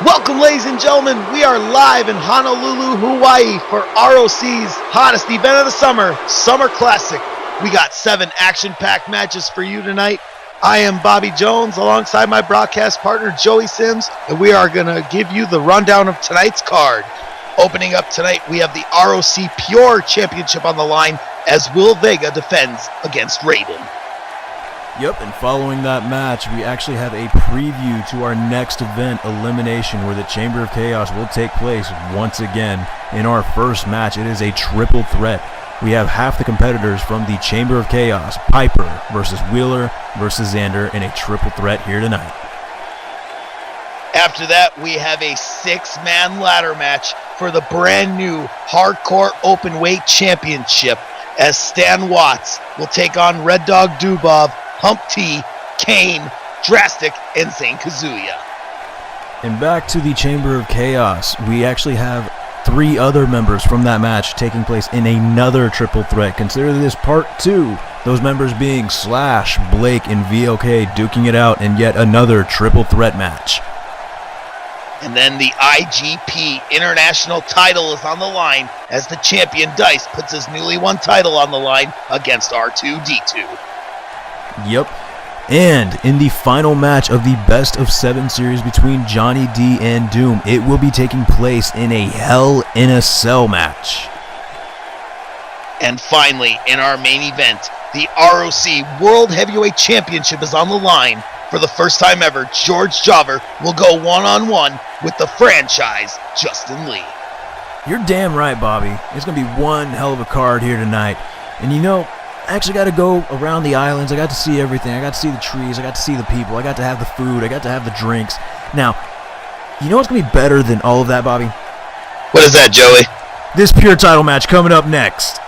Welcome, ladies and gentlemen. We are live in Honolulu, Hawaii for R.O.C's hottest event of the summer, Summer Classic. We got 7 action-packed matches for you tonight. I am Bobby Jones alongside my broadcast partner, Joey Sims, and we are going to give you the rundown of tonight's card. Opening up tonight, we have the R.O.C Pure Championship on the line as Will Vega defends against Raiden. Yep, and following that match, we actually have a preview to our next event, Elimination, where the Chamber of Chaos will take place once again. In our first match, it is a triple threat. We have half the competitors from the Chamber of Chaos, Piper versus Wheeler versus Xander, in a triple threat here tonight. After that, we have a 6-man ladder match for the brand new Hardcore Openweight Championship, as Stan Watts will take on Red Dog Dubov, Hump T, Kane, Drastic, and Zane Kazuya. And back to the Chamber of Chaos, we actually have 3 other members from that match taking place in another triple threat. Consider this part 2. Those members being Slash, Blake, and VLK duking it out in yet another triple threat match. And then the IGP International title is on the line as the champion Dice puts his newly won title on the line against R2-D2. Yep. And in the final match of the best of 7 series between Johnny D and Doom, it will be taking place in a Hell in a Cell match. And finally, in our main event, the R.O.C World Heavyweight Championship is on the line. For the first time ever, George Jobber will go one-on-one with the franchise Justin Lee. You're damn right, Bobby. It's going to be one hell of a card here tonight. And you know, I actually got to go around the islands. I got to see everything. I got to see the trees. I got to see the people. I got to have the food. I got to have the drinks. Now, you know what's going to be better than all of that, Bobby? What is that, Joey? This pure title match coming up next.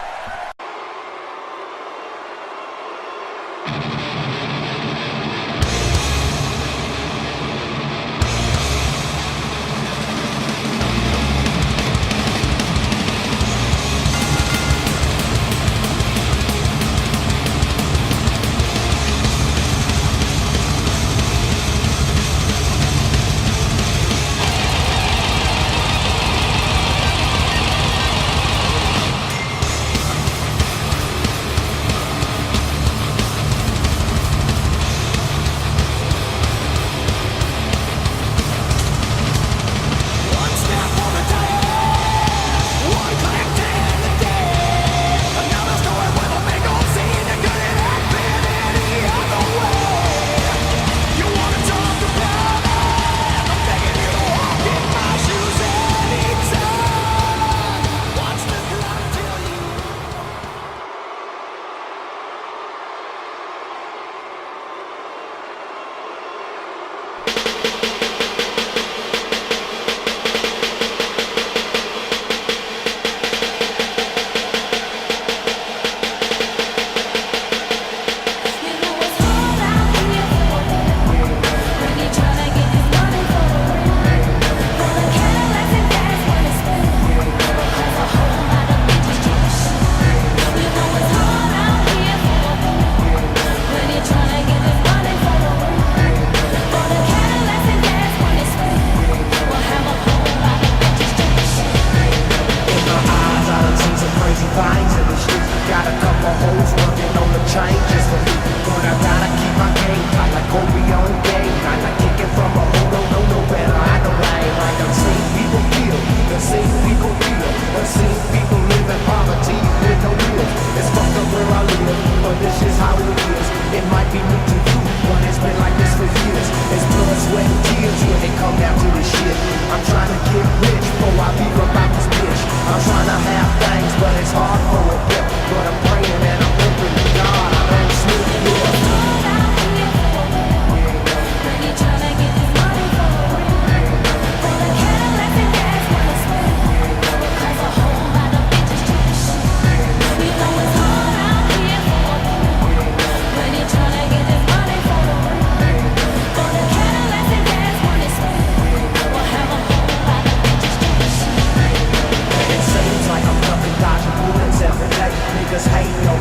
Hate no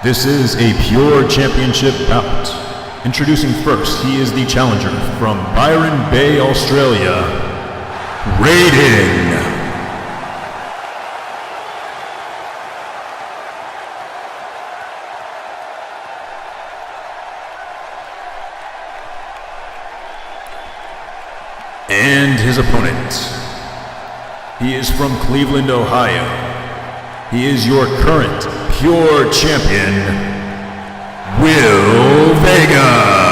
This is a pure championship bout. Introducing first, he is the challenger from Byron Bay, Australia, Raiden. And his opponent. He is from Cleveland, Ohio. He is your current pure champion, Will Vega.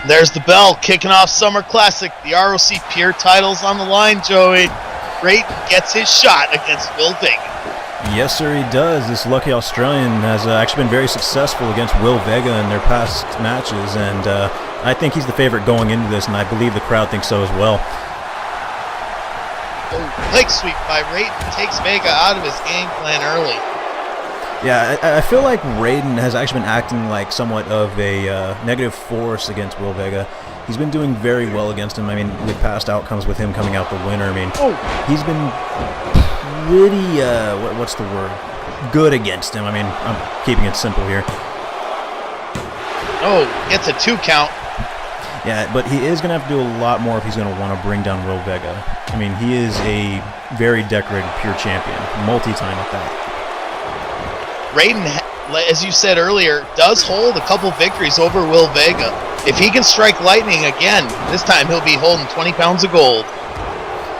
There's the bell kicking off Summer Classic. The R.O.C. Pure titles on the line, Joey. Raiden gets his shot against Will Vega. Yes, sir, he does. This lucky Australian has actually been very successful against Will Vega in their past matches, and I think he's the favorite going into this, and I believe the crowd thinks so as well. Oh, leg sweep by Raiden takes Vega out of his game plan early. Yeah, I feel like Raiden has actually been acting like somewhat of a negative force against Will Vega. He's been doing very well against him. I mean, with past outcomes with him coming out the winner, I mean, he's been pretty, what's the word? Good against him. I mean, I'm keeping it simple here. Oh, gets a 2 count. Yeah, but he is going to have to do a lot more if he's going to want to bring down Will Vega. I mean, he is a very decorated pure champion, multi-time at that. Raiden, as you said earlier, does hold a couple victories over Will Vega. If he can strike lightning again, this time he'll be holding 20 pounds of gold.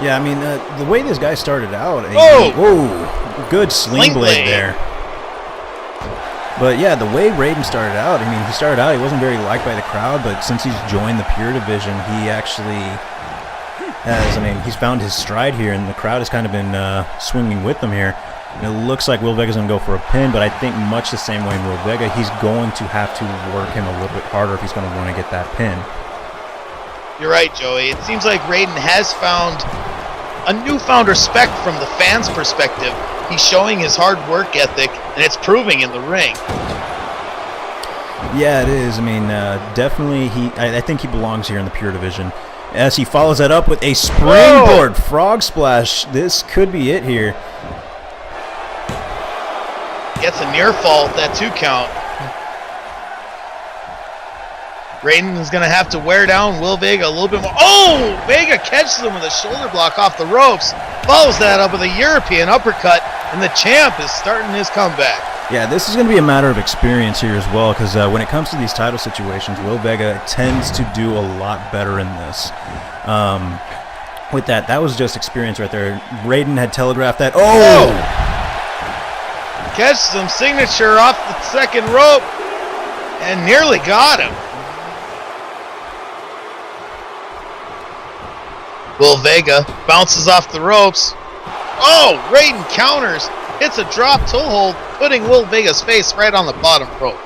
Yeah, I mean, the way this guy started out... Whoa! Good sling blade there. But yeah, the way Raiden started out, I mean, he wasn't very liked by the crowd, but since he's joined the Pure Division, he actually has, I mean, he's found his stride here, and the crowd has kind of been swinging with him here. And it looks like Will Vega's going to go for a pin, but I think much the same way in Will Vega, he's going to have to work him a little bit harder if he's going to want to get that pin. You're right, Joey. It seems like Raiden has found a newfound respect from the fans' perspective. He's showing his hard work ethic, and it's proving in the ring. Yeah, it is. I mean, definitely, I think he belongs here in the Pure Division. As he follows that up with a springboard frog splash, this could be it here. Gets a near fall at that 2 count. Raiden is going to have to wear down Will Vega a little bit more. Oh! Vega catches him with a shoulder block off the ropes. Follows that up with a European uppercut, and the champ is starting his comeback. Yeah, this is going to be a matter of experience here as well, because when it comes to these title situations, Will Vega tends to do a lot better in this. With that was just experience right there. Raiden had telegraphed that. Oh! Catches some signature off the second rope, and nearly got him. Will Vega bounces off the ropes. Oh, Raiden counters, hits a drop toe hold, putting Will Vega's face right on the bottom rope.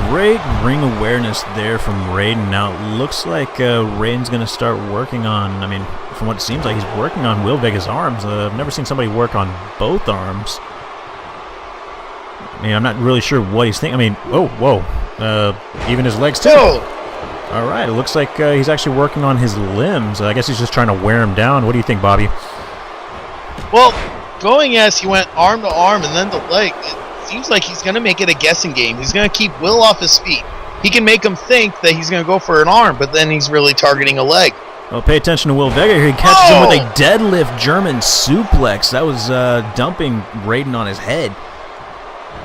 Great ring awareness there from Raiden. Now it looks like Raiden's going to start working on, I mean, from what it seems like, he's working on Will Vega's arms. I've never seen somebody work on both arms. I mean, I'm not really sure what he's thinking. I mean, whoa. Even his legs, too. Whoa. All right, it looks like he's actually working on his limbs. I guess he's just trying to wear him down. What do you think, Bobby? Well, going as he went arm to arm and then to leg, it seems like he's going to make it a guessing game. He's going to keep Will off his feet. He can make him think that he's going to go for an arm, but then he's really targeting a leg. Well, pay attention to Will Vega here. He catches him with a deadlift German suplex. That was dumping Raiden on his head.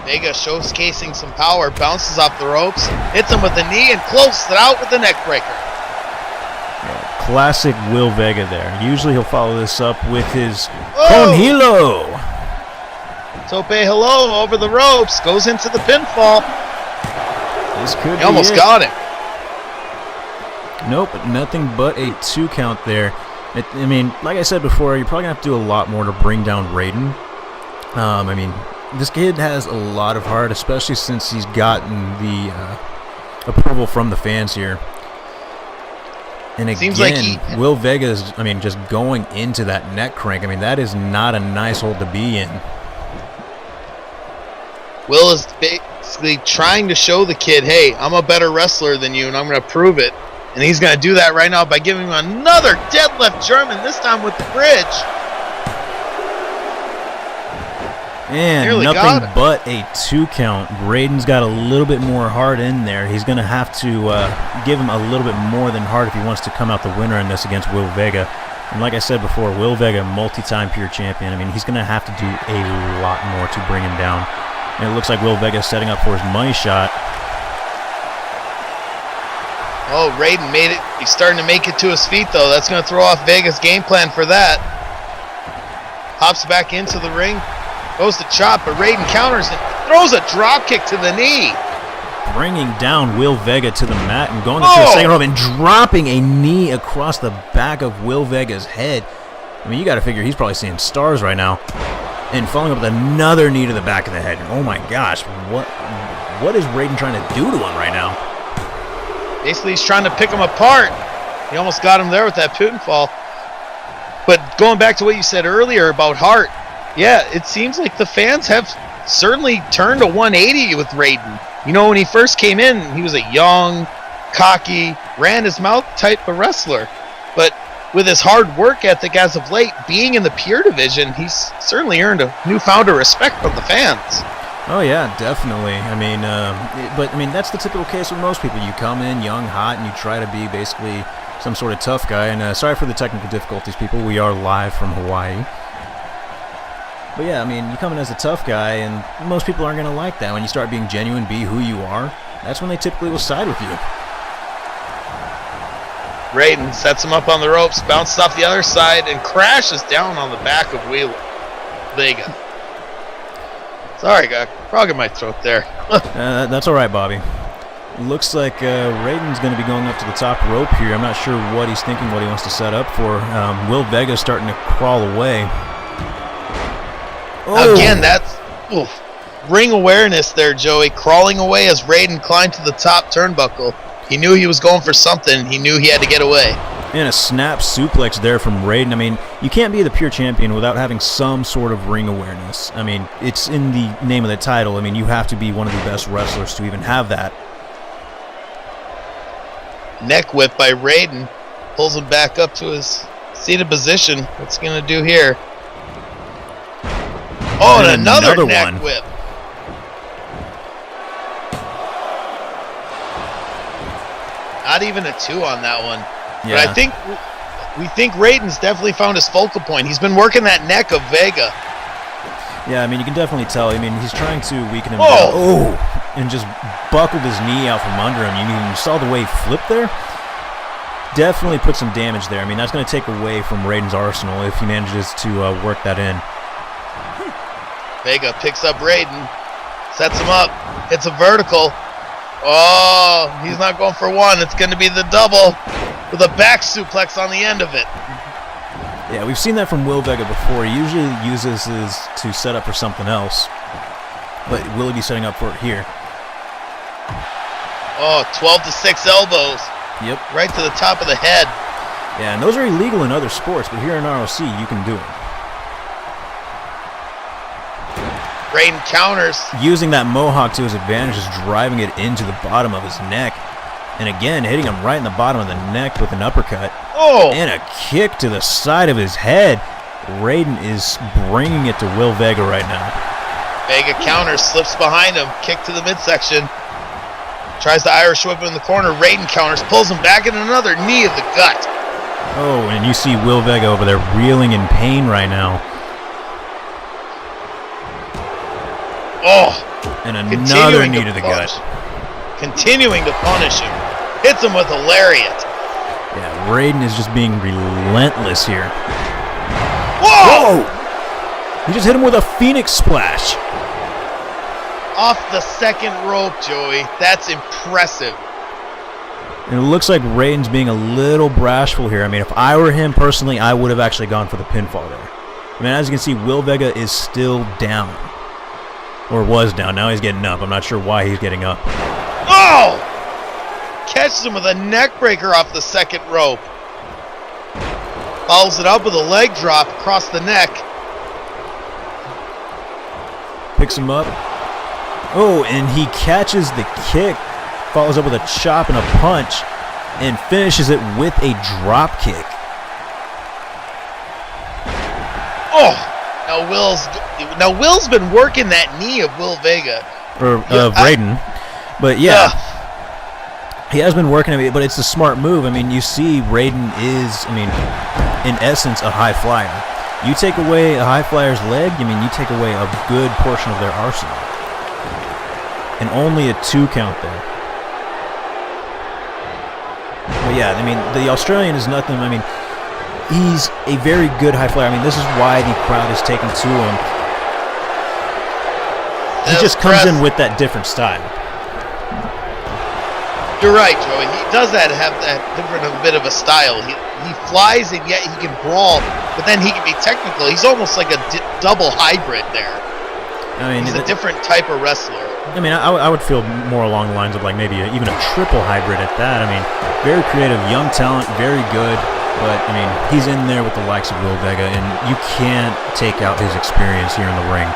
Vega showcasing some power, bounces off the ropes, hits him with the knee, and closes it out with the neck breaker. Yeah, classic Will Vega there. Usually he'll follow this up with his Conhilo. Tope hello over the ropes, goes into the pinfall. This could be almost got him. Nope, nothing but a 2 count there. I mean, like I said before, you're probably going to have to do a lot more to bring down Raiden. I mean, this kid has a lot of heart, especially since he's gotten the approval from the fans here. And again, seems like Will Vega's, I mean, just going into that neck crank, I mean, that is not a nice hold to be in. Will is basically trying to show the kid, hey, I'm a better wrestler than you, and I'm going to prove it. And he's going to do that right now by giving him another deadlift German, this time with the bridge. And Nearly nothing but a 2 count. Braden's got a little bit more heart in there. He's going to have to give him a little bit more than heart if he wants to come out the winner in this against Will Vega. And like I said before, Will Vega, multi-time pure champion. I mean, he's going to have to do a lot more to bring him down. And it looks like Will Vega is setting up for his money shot. Oh, Raiden made it. He's starting to make it to his feet, though. That's going to throw off Vega's game plan for that. Hops back into the ring. Goes to chop, but Raiden counters and throws a drop kick to the knee. Bringing down Will Vega to the mat and going into the second rope and dropping a knee across the back of Will Vega's head. I mean, you got to figure he's probably seeing stars right now. And following up with another knee to the back of the head. Oh my gosh, what is Raiden trying to do to him right now? Basically, he's trying to pick him apart. He almost got him there with that pinfall. But going back to what you said earlier about heart, yeah, it seems like the fans have certainly turned a 180 with Raiden. You know, when he first came in, he was a young, cocky, ran his mouth type of wrestler. But with his hard work ethic as of late, being in the pure division, he's certainly earned a newfound respect from the fans. Oh yeah, definitely. I mean, but I mean that's the typical case with most people. You come in young, hot, and you try to be basically some sort of tough guy. And sorry for the technical difficulties, people. We are live from Hawaii. But yeah, I mean, you come in as a tough guy, and most people aren't going to like that. When you start being genuine, be who you are, that's when they typically will side with you. Raiden sets him up on the ropes, bounces off the other side, and crashes down on the back of Vega. Sorry, got a frog in my throat there. That's all right, Bobby. Looks like Raiden's going to be going up to the top rope here. I'm not sure what he's thinking, what he wants to set up for. Will Vega's starting to crawl away. Oh. Again, that's ring awareness there, Joey. Crawling away as Raiden climbed to the top turnbuckle. He knew he was going for something. He knew he had to get away. And a snap suplex there from Raiden. I mean, you can't be the pure champion without having some sort of ring awareness. I mean, it's in the name of the title. I mean, you have to be one of the best wrestlers to even have that. Neck whip by Raiden. Pulls him back up to his seated position. What's he going to do here? Oh, and another neck whip. Not even a 2 on that one. Yeah. But I think we think Raiden's definitely found his focal point. He's been working that neck of Vega. Yeah, I mean, you can definitely tell. I mean, he's trying to weaken him down. Oh! And just buckled his knee out from under him. You saw the way he flipped there? Definitely put some damage there. I mean, that's going to take away from Raiden's arsenal if he manages to work that in. Vega picks up Raiden, sets him up, hits a vertical. Oh, he's not going for one. It's going to be the double with a back suplex on the end of it. Yeah, we've seen that from Will Vega before. He usually uses his to set up for something else. But will he be setting up for it here? Oh, 12-6 elbows. Yep. Right to the top of the head. Yeah, and those are illegal in other sports, but here in R.O.C. you can do it. Raiden counters. Using that mohawk to his advantage, is driving it into the bottom of his neck. And again, hitting him right in the bottom of the neck with an uppercut. Oh! And a kick to the side of his head. Raiden is bringing it to Will Vega right now. Vega counters, slips behind him, kick to the midsection. Tries to Irish whip him in the corner. Raiden counters, pulls him back, and another knee of the gut. Oh, and you see Will Vega over there reeling in pain right now. Oh! And another knee to the gut. Continuing to punish him. Hits him with a lariat. Yeah, Raiden is just being relentless here. Whoa! He just hit him with a Phoenix Splash. Off the second rope, Joey. That's impressive. And it looks like Raiden's being a little bashful here. I mean, if I were him personally, I would have actually gone for the pinfall there. I mean, as you can see, Will Vega is still down. Or was down. Now he's getting up. I'm not sure why he's getting up. Oh! Catches him with a neck breaker off the second rope. Follows it up with a leg drop across the neck. Picks him up. Oh, and he catches the kick. Follows up with a chop and a punch. And finishes it with a drop kick. Oh! Now Will's been working that knee of Will Vega. Or of Raiden. But yeah. He has been working it, but it's a smart move. I mean, you see Raiden is, in essence, a high flyer. You take away a high flyer's leg, you take away a good portion of their arsenal. And only a 2 count there. But yeah, the Australian is nothing. He's a very good high flyer. This is why the crowd is taking to him. He just comes in with that different style. You're right, Joey. He does have that different bit of a style. He flies and yet he can brawl, but then he can be technical. He's almost like a double hybrid there. He's a different type of wrestler. I would feel more along the lines of like maybe even a triple hybrid at that. Very creative, young talent, very good. But, he's in there with the likes of Will Vega, and you can't take out his experience here in the ring.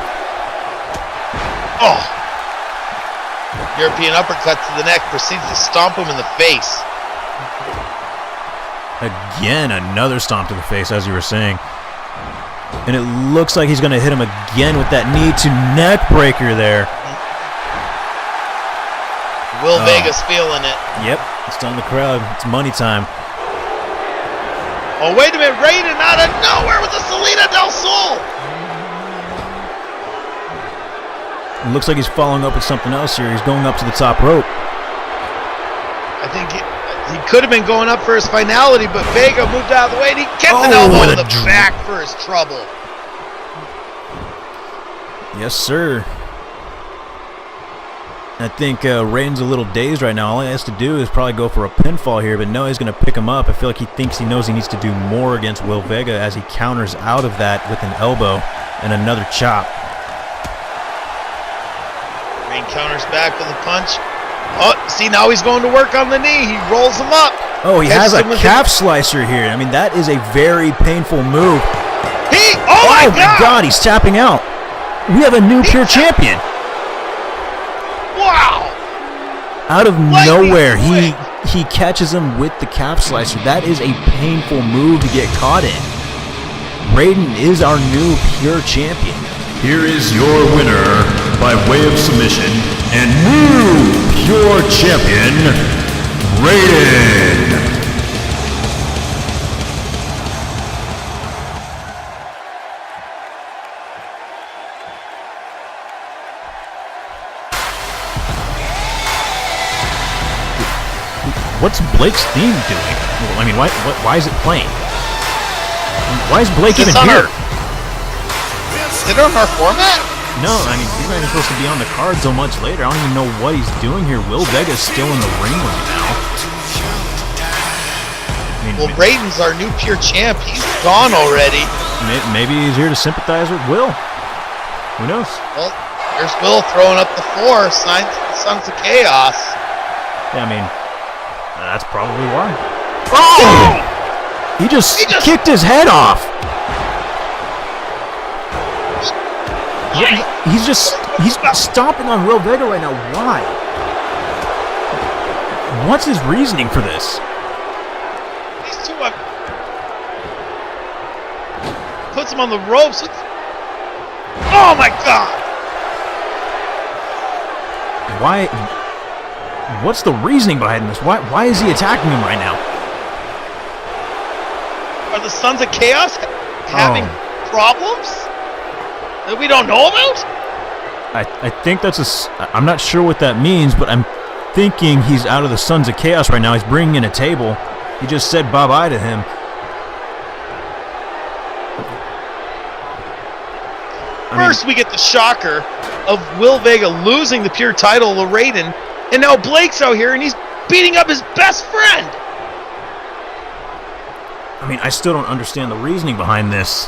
Oh! European uppercut to the neck, proceeds to stomp him in the face. Again, another stomp to the face, as you were saying. And it looks like he's going to hit him again with that knee to neck breaker there. Will Vega's feeling it. Yep, it's done the crowd. It's money time. Oh, wait a minute. Raiden out of nowhere with the Salida del Sol. It looks like he's following up with something else here. He's going up to the top rope. I think he could have been going up for his finality, but Vega moved out of the way, and he kept an elbow to the back for his trouble. Yes, sir. I think Raiden's a little dazed right now. All he has to do is probably go for a pinfall here, but no, he's going to pick him up. I feel like he knows he needs to do more against Will Vega as he counters out of that with an elbow and another chop. Raiden counters back with a punch. Oh, see, now he's going to work on the knee. He rolls him up. Oh, he has a calf slicer here. That is a very painful move. Oh my God, he's tapping out. We have a new pure champion. Wow! Out of nowhere, he catches him with the calf slicer. That is a painful move to get caught in. Raiden is our new pure champion. Here is your winner by way of submission and new pure champion, Raiden. What's Blake's theme doing? Why is it playing? Why is Blake even here? Is it on our format? No, he's not even supposed to be on the card so much later. I don't even know what he's doing here. Will Vega's still in the ring right now. Raiden's our new pure champ. He's gone already. Maybe he's here to sympathize with Will. Who knows? Well, there's Will throwing up the 4, Sons of Chaos. Yeah, that's probably why. Oh! He just kicked his head off. He's stomping on Will Vega right now. Why? What's his reasoning for this? He's too puts him on the ropes. Oh my God! Why? What's the reasoning behind this? Why is he attacking him right now? Are the Sons of Chaos having problems that we don't know about? I think I'm not sure what that means, but I'm thinking he's out of the Sons of Chaos right now. He's bringing in a table. He just said bye-bye to him. First, we get the shocker of Will Vega losing the pure title to Raiden, and now Blake's out here and he's beating up his best friend. I still don't understand the reasoning behind this.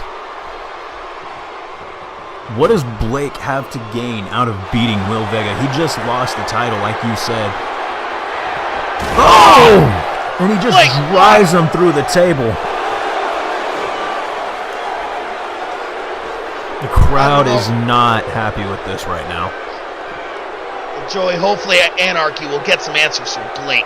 What does Blake have to gain out of beating Will Vega? He just lost the title, like you said. Oh! And he just drives him through the table. The crowd is not happy with this right now. Joey, hopefully Anarchy will get some answers from Blake.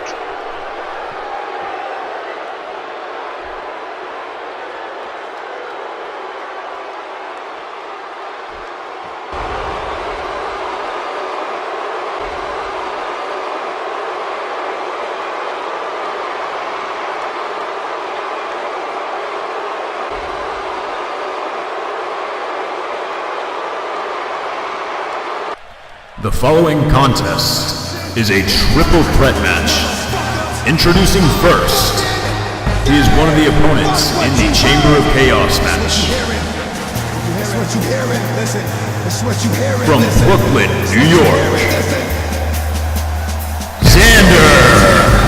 The following contest is a triple threat match. Introducing first, he is one of the opponents in the Chamber of Chaos match. From Brooklyn, New York, Xander.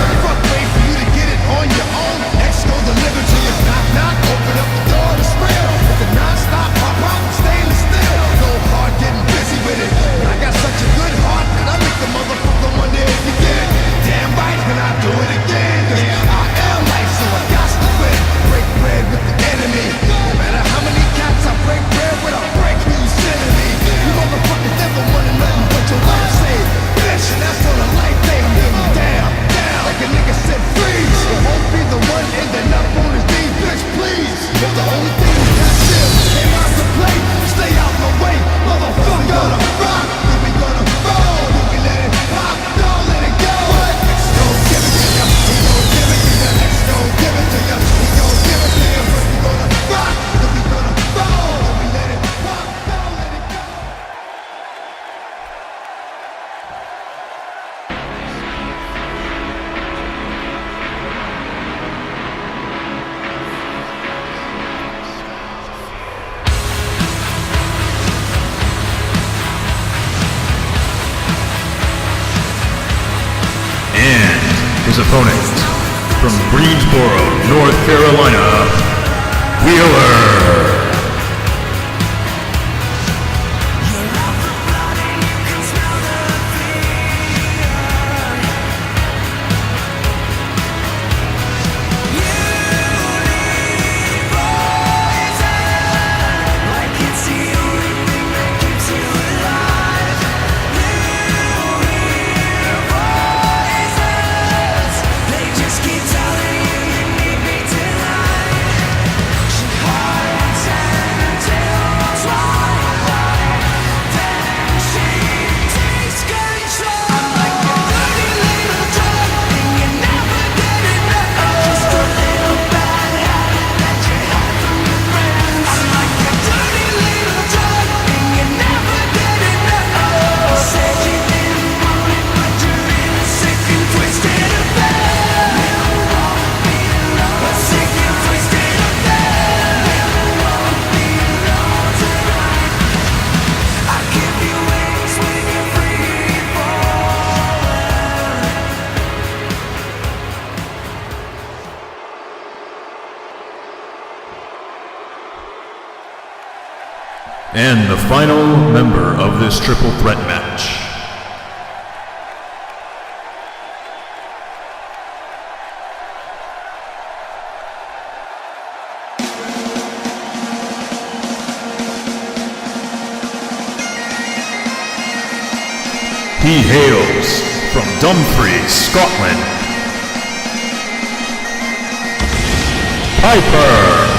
His opponent, from Greensboro, North Carolina, Wheeler. And the final member of this triple threat match. He hails from Dumfries, Scotland, Piper.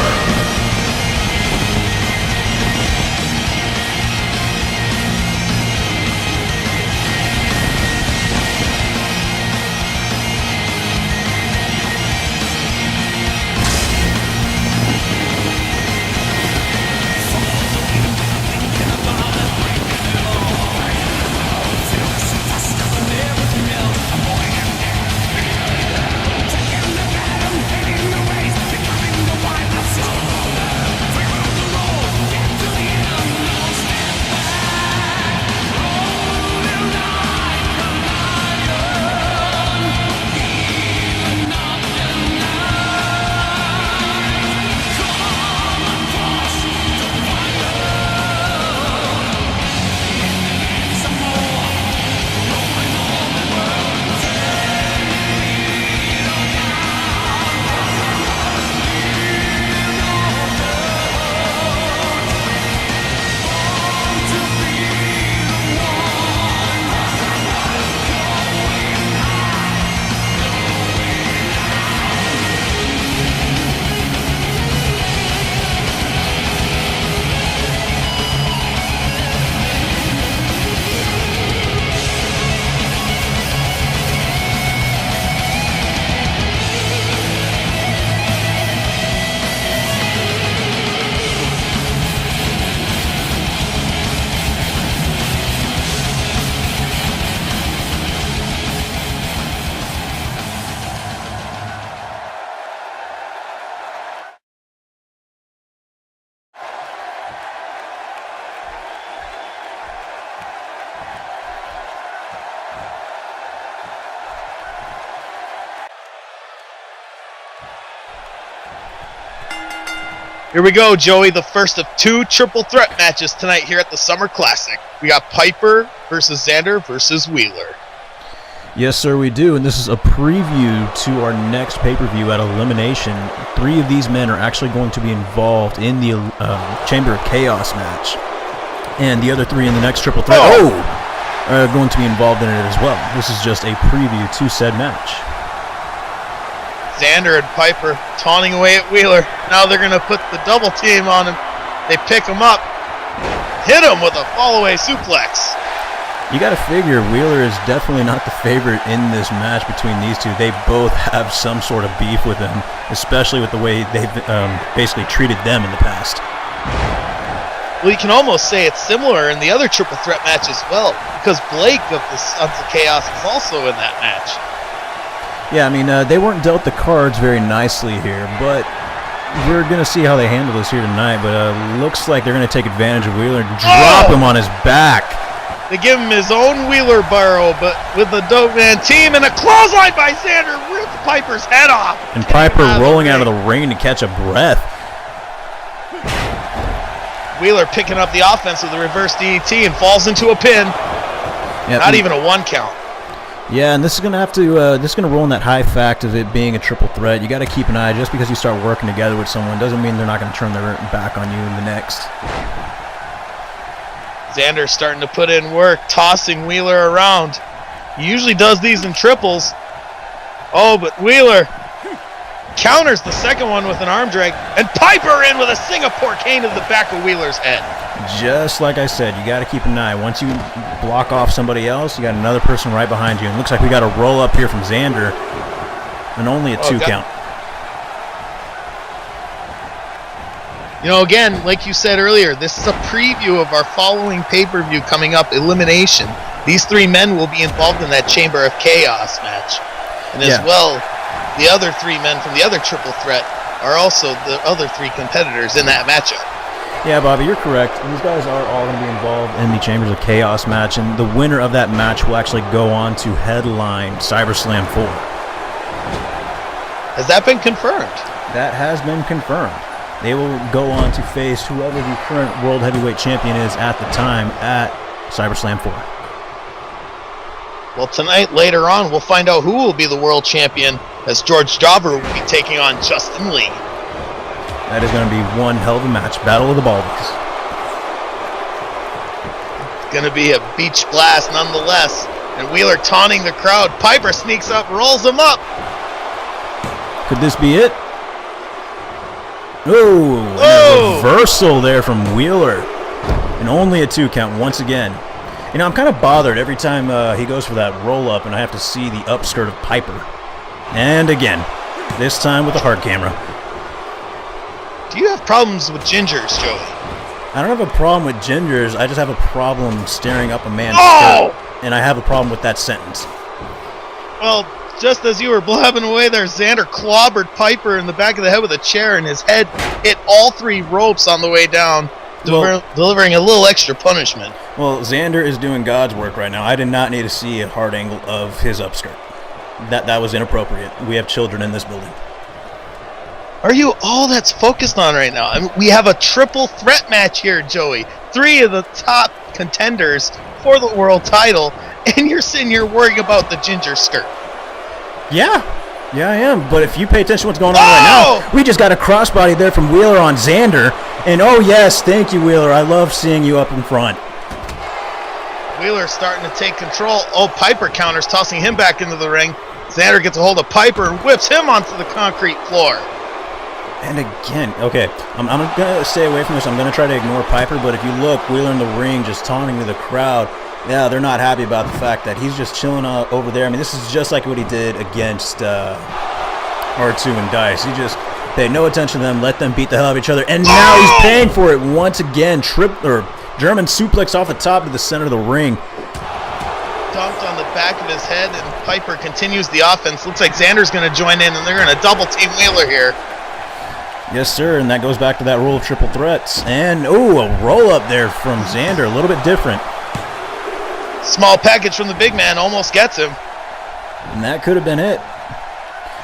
Here we go, Joey, the first of 2 triple threat matches tonight here at the Summer Classic. We got Piper versus Xander versus Wheeler. Yes, sir, we do, and this is a preview to our next pay-per-view at Elimination. 3 of these men are actually going to be involved in the Chamber of Chaos match, and the other 3 in the next triple threat are going to be involved in it as well. This is just a preview to said match. Xander and Piper taunting away at Wheeler. Now they're going to put the double team on him. They pick him up, hit him with a fall-away suplex. You got to figure Wheeler is definitely not the favorite in this match between these two. They both have some sort of beef with him, especially with the way they've basically treated them in the past. Well, you can almost say it's similar in the other triple threat match as well, because Blake of the Sons of Chaos is also in that match. Yeah, I mean, they weren't dealt the cards very nicely here, but we're going to see how they handle this here tonight. But looks like they're going to take advantage of Wheeler and drop him on his back. They give him his own Wheeler burrow, but with the Dope Man team, and a clothesline by Xander rips Piper's head off. And Piper rolling out of the ring to catch a breath. Wheeler picking up the offense with a reverse DDT and falls into a pin. Yep. Not even a 1 count. Yeah, and this is gonna roll in that high fact of it being a triple threat. You got to keep an eye. Just because you start working together with someone doesn't mean they're not going to turn their back on you in the next. Xander starting to put in work, tossing Wheeler around. He usually does these in triples. Oh, but Wheeler counters the second one with an arm drag, and Piper in with a Singapore cane to the back of Wheeler's head. Just like I said, you got to keep an eye. Once you block off somebody else, you got another person right behind you. And it looks like we got a roll up here from Xander, and only a 2 count. You know, again, like you said earlier, this is a preview of our following pay-per-view coming up, Elimination. These 3 men will be involved in that Chamber of Chaos match. And as well, the other 3 men from the other triple threat are also the other 3 competitors in that matchup. Yeah, Bobby, you're correct. These guys are all going to be involved in the Chambers of Chaos match, and the winner of that match will actually go on to headline SummerSlam 4. Has that been confirmed? That has been confirmed. They will go on to face whoever the current World Heavyweight Champion is at the time at SummerSlam 4. Well, tonight, later on, we'll find out who will be the World Champion, as George Jobber will be taking on Justin Lee. That is going to be one hell of a match. Battle of the Baldies. It's going to be a beach blast nonetheless. And Wheeler taunting the crowd. Piper sneaks up, rolls him up. Could this be it? Oh, a reversal there from Wheeler. And only a 2 count once again. You know, I'm kind of bothered every time he goes for that roll-up and I have to see the upskirt of Piper. And again, this time with a hard camera. Do you have problems with gingers, Joey? I don't have a problem with gingers. I just have a problem staring up a man's skirt. And I have a problem with that sentence. Well, just as you were blabbing away there, Xander clobbered Piper in the back of the head with a chair, and his head hit all 3 ropes on the way down, delivering a little extra punishment. Well, Xander is doing God's work right now. I did not need to see a hard angle of his upskirt. That was inappropriate. We have children in this building. Are you all that's focused on right now? I mean, we have a triple threat match here, Joey. 3 of the top contenders for the world title, and you're sitting here worrying about the ginger skirt. Yeah, I am. But if you pay attention to what's going on right now, we just got a crossbody there from Wheeler on Xander. And oh yes, thank you, Wheeler. I love seeing you up in front. Wheeler starting to take control. Oh, Piper counters, tossing him back into the ring. Xander gets a hold of Piper and whips him onto the concrete floor. And again, okay, I'm going to stay away from this. I'm going to try to ignore Piper, but if you look, Wheeler in the ring just taunting to the crowd. Yeah, they're not happy about the fact that he's just chilling over there. I mean, this is just like what he did against R.O.C and Dice. He just paid no attention to them, let them beat the hell out of each other, and now he's paying for it once again. German suplex off the top to the center of the ring. Dumped on the back of his head, and Piper continues the offense. Looks like Xander's going to join in, and they're going to double team Wheeler here. Yes, sir, and that goes back to that rule of triple threats. And, a roll-up there from Xander, a little bit different. Small package from the big man, almost gets him. And that could have been it.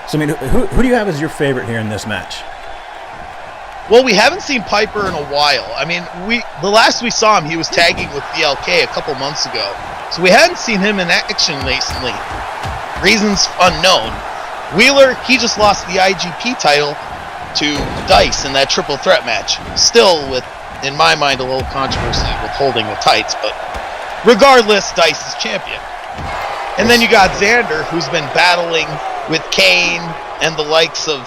So, I mean, who do you have as your favorite here in this match? Well, we haven't seen Piper in a while. I mean, the last we saw him, he was tagging with VLK a couple months ago. So we hadn't seen him in action recently. Reasons unknown. Wheeler, he just lost the IGP title to Dice in that triple threat match. Still with, in my mind, a little controversy with holding the tights, but regardless, Dice is champion. And then you got Xander, who's been battling with Kane and the likes of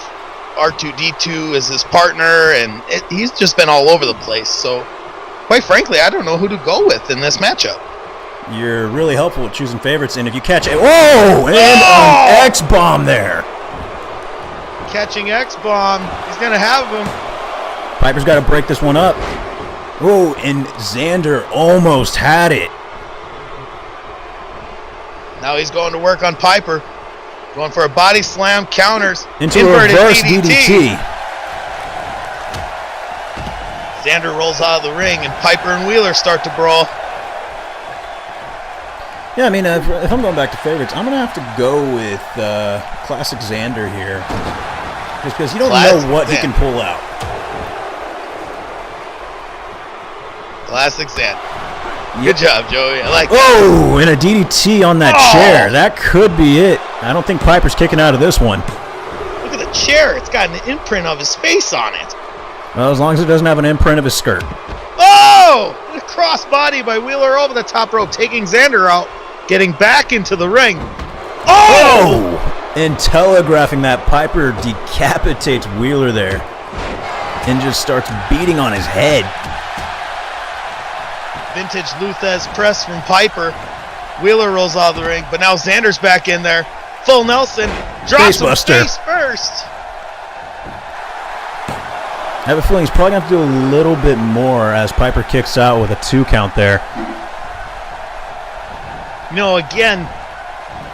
R2-D2 as his partner, and he's just been all over the place. So, quite frankly, I don't know who to go with in this matchup. You're really helpful with choosing favorites, and if you catch it, whoa! And an X-bomb there. Catching X-bomb, he's gonna have him. Piper's got to break this one up. Oh, and Xander almost had it. Now he's going to work on Piper. Going for a body slam, counters. Into a reverse DDT. Xander rolls out of the ring, and Piper and Wheeler start to brawl. Yeah, I mean, if I'm going back to favorites, I'm going to have to go with Classic Xander here. Just because you don't know what he can pull out. Classic Xander. Good job, Joey. I like that. Oh, and a DDT on that chair. That could be it. I don't think Piper's kicking out of this one. Look at the chair. It's got an imprint of his face on it. Well, as long as it doesn't have an imprint of his skirt. Oh! A cross body by Wheeler over the top rope, taking Xander out, getting back into the ring. Oh! And telegraphing that, Piper decapitates Wheeler there and just starts beating on his head. Vintage Luthez press from Piper. Wheeler rolls out of the ring, but now Xander's back in there. Full Nelson drops him face first. I have a feeling he's probably going to have to do a little bit more as Piper kicks out with a 2 count there. You know, again,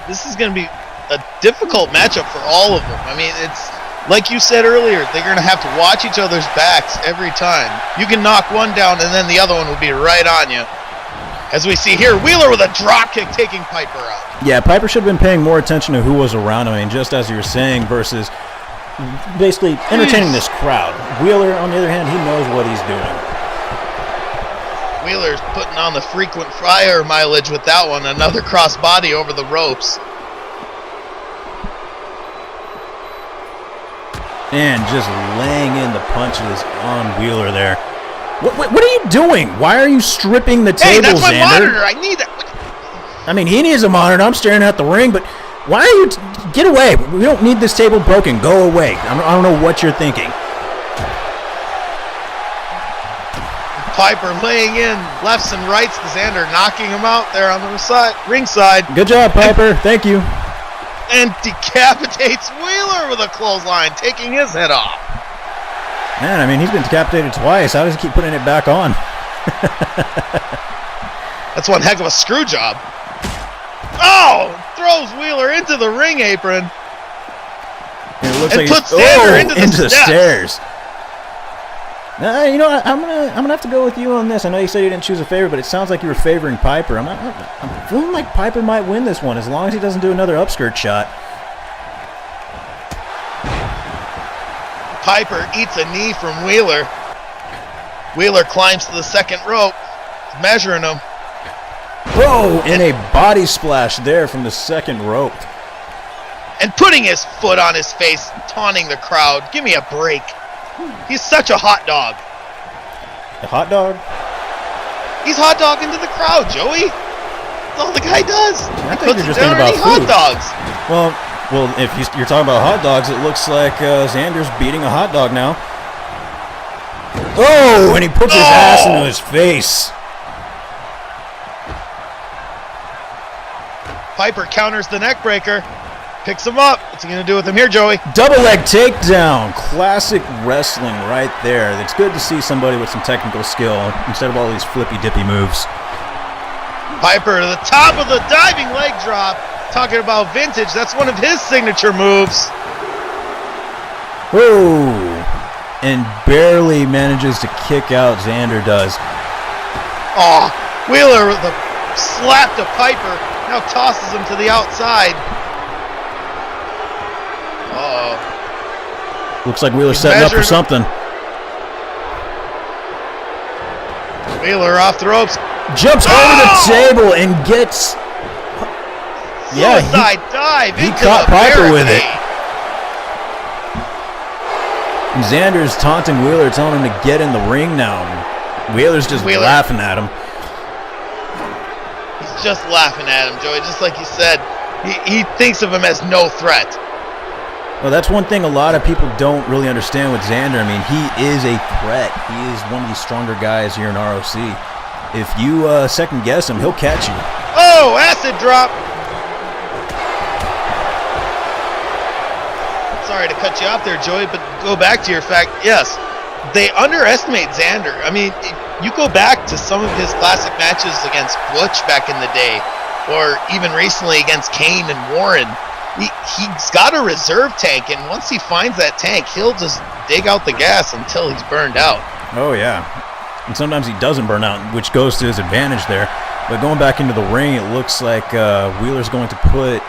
this is going to be a difficult matchup for all of them. I mean, it's like you said earlier, they're going to have to watch each other's backs every time. You can knock one down, and then the other one will be right on you. As we see here, Wheeler with a drop kick taking Piper out. Yeah, Piper should have been paying more attention to who was around him, I mean, just as you were saying, versus basically entertaining this crowd. Wheeler, on the other hand, he knows what he's doing. Wheeler's putting on the frequent flyer mileage with that one. Another cross body over the ropes. And just laying in the punches on Wheeler there. What are you doing? Why are you stripping the table, Hey, that's my Xander? monitor. I need that. I mean, he needs a monitor. I'm staring at the ring, but why are you... Get away. We don't need this table broken. Go away. I don't know what you're thinking. Piper laying in lefts and rights to Xander, knocking him out there on the ringside. Good job, Piper. Thank you. And decapitates Wheeler with a clothesline, taking his head off. Man, I mean, he's been decapitated twice. How does he keep putting it back on? That's one heck of a screw job. Oh! Throws Wheeler into the ring apron. And puts Xander into the stairs. You know, I'm gonna have to go with you on this. I know you said you didn't choose a favorite, but it sounds like you were favoring Piper. I'm feeling like Piper might win this one as long as he doesn't do another upskirt shot. Piper eats a knee from Wheeler. Wheeler climbs to the second rope, measuring him. Whoa! And a body splash there from the second rope. And putting his foot on his face, taunting the crowd. Give me a break. He's such a hot dog. A hot dog? He's hot dogging to the crowd, Joey. That's all the guy does. I think you're just thinking about hot food. dogs. Well, if you're talking about hot dogs, it looks like Xander's beating a hot dog now. Oh, and he puts his ass into his face. Piper counters the neck breaker. Picks him up. What's he going to do with him here, Joey? Double leg takedown. Classic wrestling right there. It's good to see somebody with some technical skill instead of all these flippy-dippy moves. Piper to the top of the diving leg drop. Talking about vintage. That's one of his signature moves. Whoa. And barely manages to kick out. Xander does. Oh, Wheeler with a slap to Piper. Now tosses him to the outside. Looks like Wheeler's setting up for something. Wheeler off the ropes. Jumps over the table and gets... Suicide dive. He into caught the Piper with it. barricade. And Xander's taunting Wheeler, telling him to get in the ring now. And Wheeler's just laughing at him. He's just laughing at him, Joey, just like you said. He thinks of him as no threat. Well, that's one thing a lot of people don't really understand with Xander. I mean, he is a threat. He is one of the stronger guys here in R.O.C. If you second guess him, he'll catch you. Oh, acid drop. Sorry to cut you off there, Joey, but go back to your fact. Yes, they underestimate Xander. I mean, you go back to some of his classic matches against Butch back in the day, or even recently against Kane and Warren. He's got a reserve tank, and once he finds that tank, he'll just dig out the gas until he's burned out. Oh, yeah. And sometimes he doesn't burn out, which goes to his advantage there. But going back into the ring, it looks like Wheeler's going to put...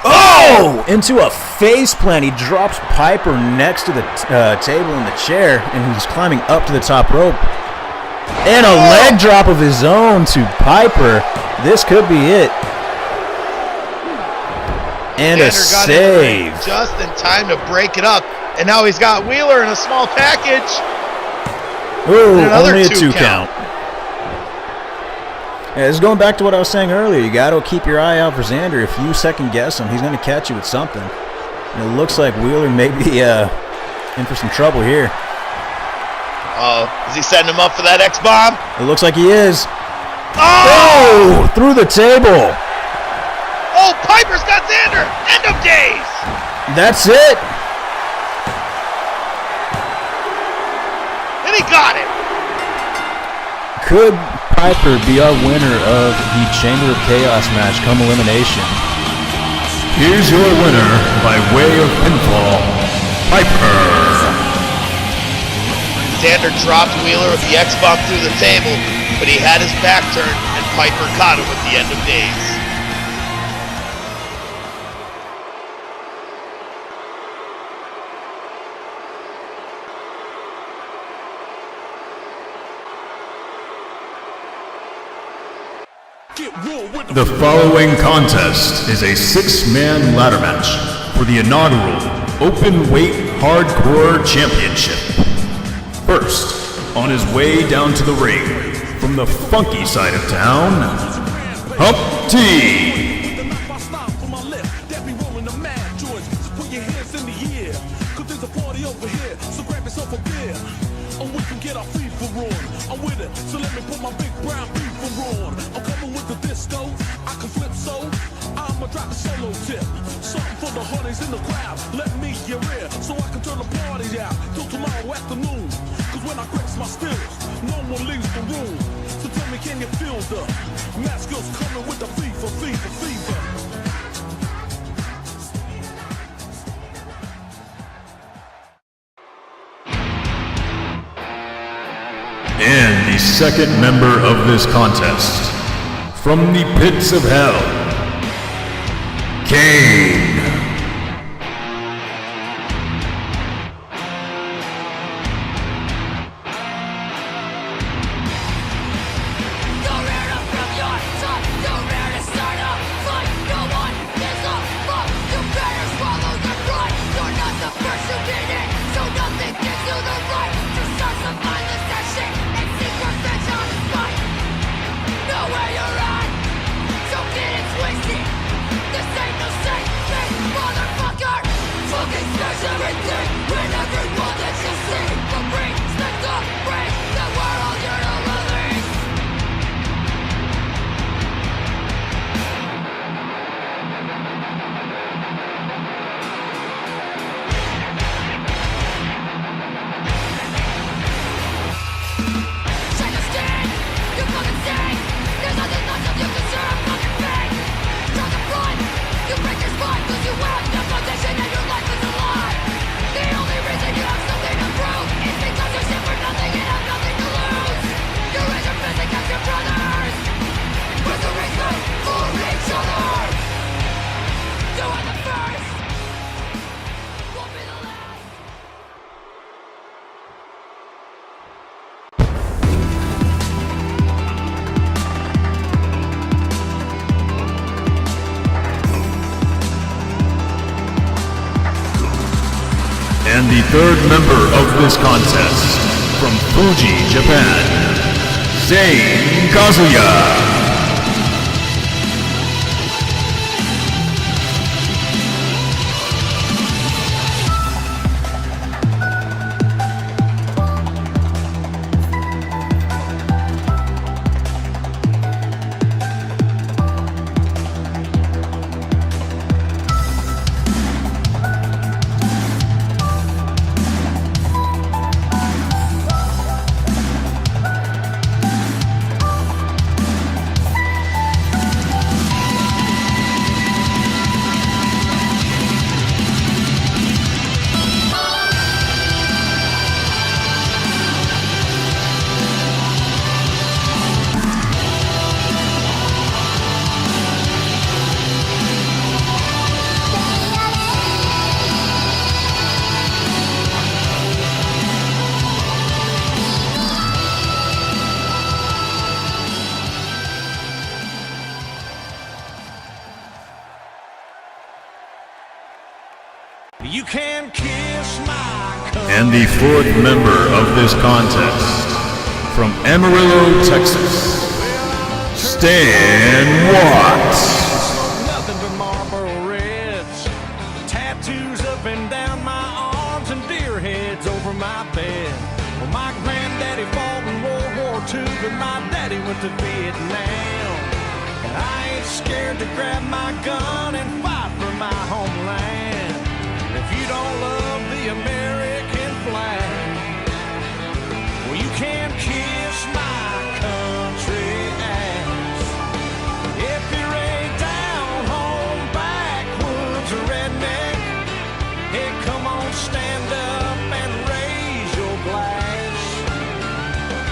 Oh! Into a face plant. He drops Piper next to the table in the chair, and he's climbing up to the top rope. And a leg drop of his own to Piper. This could be it. And Xander a save. Just in time to break it up. And now he's got Wheeler in a small package. Ooh, only a two count. Yeah, this is going back to what I was saying earlier. You got to keep your eye out for Xander. If you second guess him, he's going to catch you with something. And it looks like Wheeler may be in for some trouble here. Oh, is he setting him up for that X-bomb? It looks like he is. Oh! Through the table. Oh, Piper's got Xander. End of days. That's it. And he got it. Could Piper be our winner of the Chamber of Chaos match come elimination? Here's your winner by way of pinfall, Piper. Xander dropped Wheeler with the X-bomb through the table, but he had his back turned, and Piper caught him with the end of days. The following contest is a 6-man ladder match for the inaugural Open Weight Hardcore Championship. First, on his way down to the ring, from the funky side of town, Hump T. So let me put my big brown beaver on. I'm coming with the disco, I can flip so I'ma drop a solo tip. Something for the honeys in the crowd. Let me your ear so I can turn the party out till tomorrow afternoon. Cause when I grips my stills, no one leaves the room. So tell me, can you feel the masculine's coming with the fever, fever, fever? And the second member of this contest, from the pits of hell, Kane. the third member of this contest, from Fuji, Japan, Zayn Kazuya. You can kiss my cup. And the fourth member of this contest, from Amarillo, Texas, Stan Watts. Nothing but Marlboro Reds, tattoos up and down my arms, and deer heads over my bed. Well, my granddaddy fought in World War II, but my daddy went to Vietnam. And I ain't scared to grab my gun and fight for my homeland. If you don't love the American flag, well, you can kiss my country ass. If you're a down home backwoods redneck, hey, come on, stand up and raise your glass.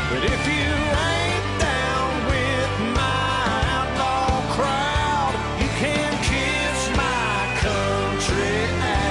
But if you ain't down with my outlaw crowd, you can kiss my country ass.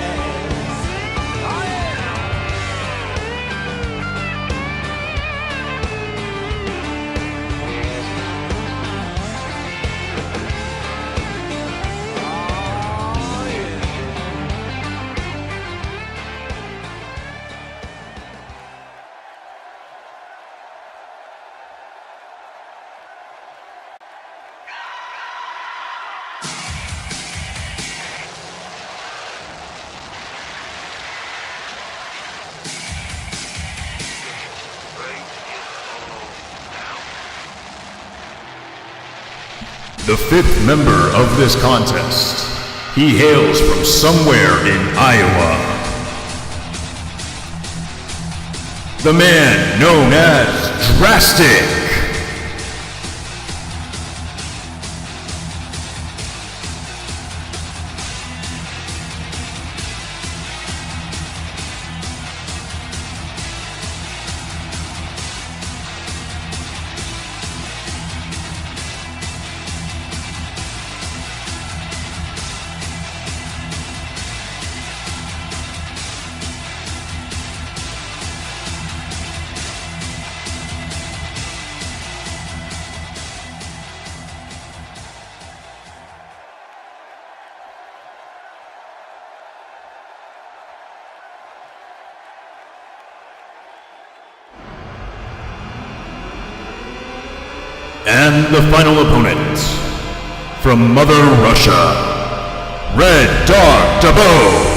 The fifth member of this contest. He hails from somewhere in Iowa. The man known as Drastic. And the final opponent, from Mother Russia, Red Dog Dabov.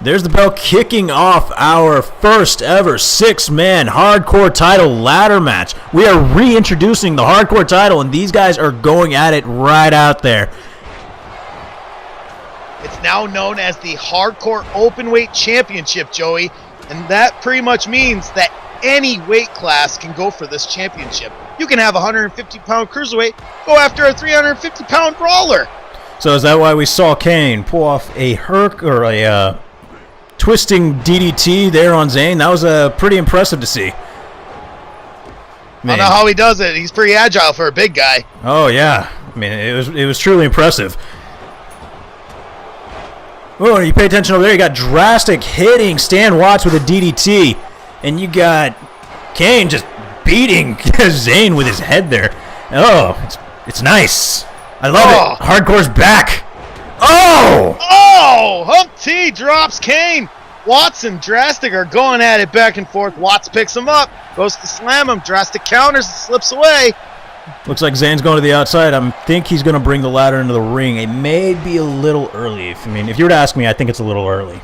There's the bell kicking off our first ever 6-man hardcore title ladder match. We are reintroducing the hardcore title, and these guys are going at it right out there. It's now known as the Hardcore Openweight Championship, Joey, and that pretty much means that any weight class can go for this championship. You can have a 150-pound cruiserweight go after a 350-pound brawler. So is that why we saw Kane pull off a twisting DDT there on Zayn? That was pretty impressive to see. I don't know how he does it. He's pretty agile for a big guy. Oh yeah, I mean it was truly impressive. Oh, you pay attention over there. You got Drastic hitting Stan Watts with a DDT, and you got Kane just beating Zayn with his head there. Oh, it's nice. I love it. Hardcore's back. Oh! Oh! Humpty drops Kane. Watts and Drastic are going at it back and forth. Watts picks him up, goes to slam him. Drastic counters and slips away. Looks like Zayn's going to the outside. I think he's going to bring the ladder into the ring. It may be a little early. If you were to ask me, I think it's a little early.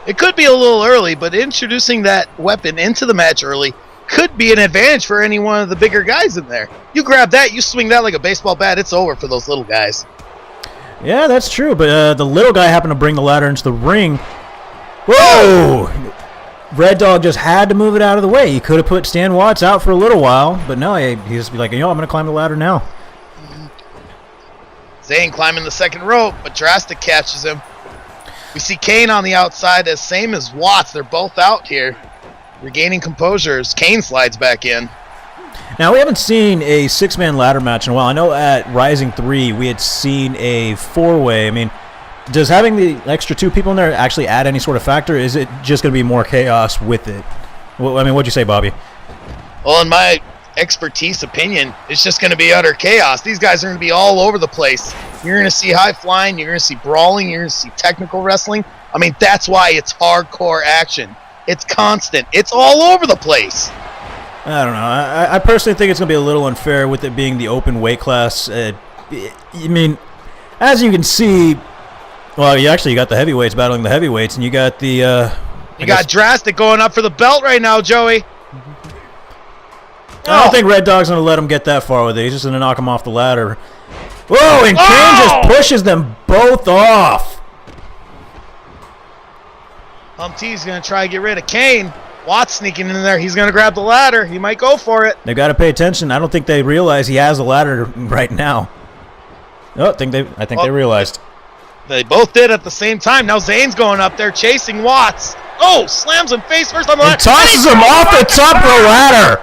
It could be a little early, but introducing that weapon into the match early could be an advantage for any one of the bigger guys in there. You grab that, you swing that like a baseball bat, it's over for those little guys. Yeah, that's true, but the little guy happened to bring the ladder into the ring. Whoa! Red Dog just had to move it out of the way. He could have put Stan Watts out for a little while, but no, he just be like, I'm going to climb the ladder now. Zayn climbing the second rope, but Drastic catches him. We see Kane on the outside, same as Watts. They're both out here, regaining composure as Kane slides back in. Now, we haven't seen a 6-man ladder match in a while. I know at Rising 3 we had seen a 4-way. I mean, does having the extra 2 people in there actually add any sort of factor? Is it just going to be more chaos with it? Well, I mean, what'd you say, Bobby? Well, in my expertise opinion, it's just going to be utter chaos. These guys are going to be all over the place. You're going to see high flying, you're going to see brawling, you're going to see technical wrestling. I mean, that's why it's hardcore action. It's constant. It's all over the place. I don't know. I personally think it's going to be a little unfair with it being the open weight class. I mean, as you can see, well, you got the heavyweights battling the heavyweights, and you got the... you got Drastic going up for the belt right now, Joey. I don't think Red Dog's going to let him get that far with it. He's just going to knock him off the ladder. Whoa, and Kane just pushes them both off. Humpty's going to try to get rid of Kane. Watts sneaking in there. He's going to grab the ladder. He might go for it. They've got to pay attention. I don't think they realize he has the ladder right now. I think they realized. They both did at the same time. Now Zayn's going up there chasing Watts. Oh, slams him face first on the ladder. And tosses him off the top of the ladder.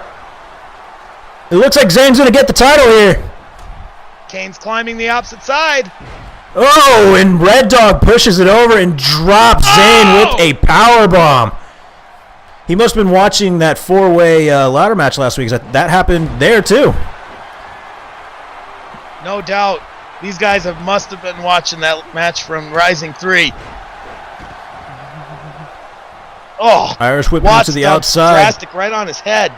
It looks like Zayn's going to get the title here. Kane's climbing the opposite side. Oh, and Red Dog pushes it over and drops Zayn with a power bomb. He must have been watching that 4-way ladder match last week. That happened there too. No doubt. These guys must have been watching that match from Rising 3. Oh, Irish whip Watts to the outside. Drastic right on his head.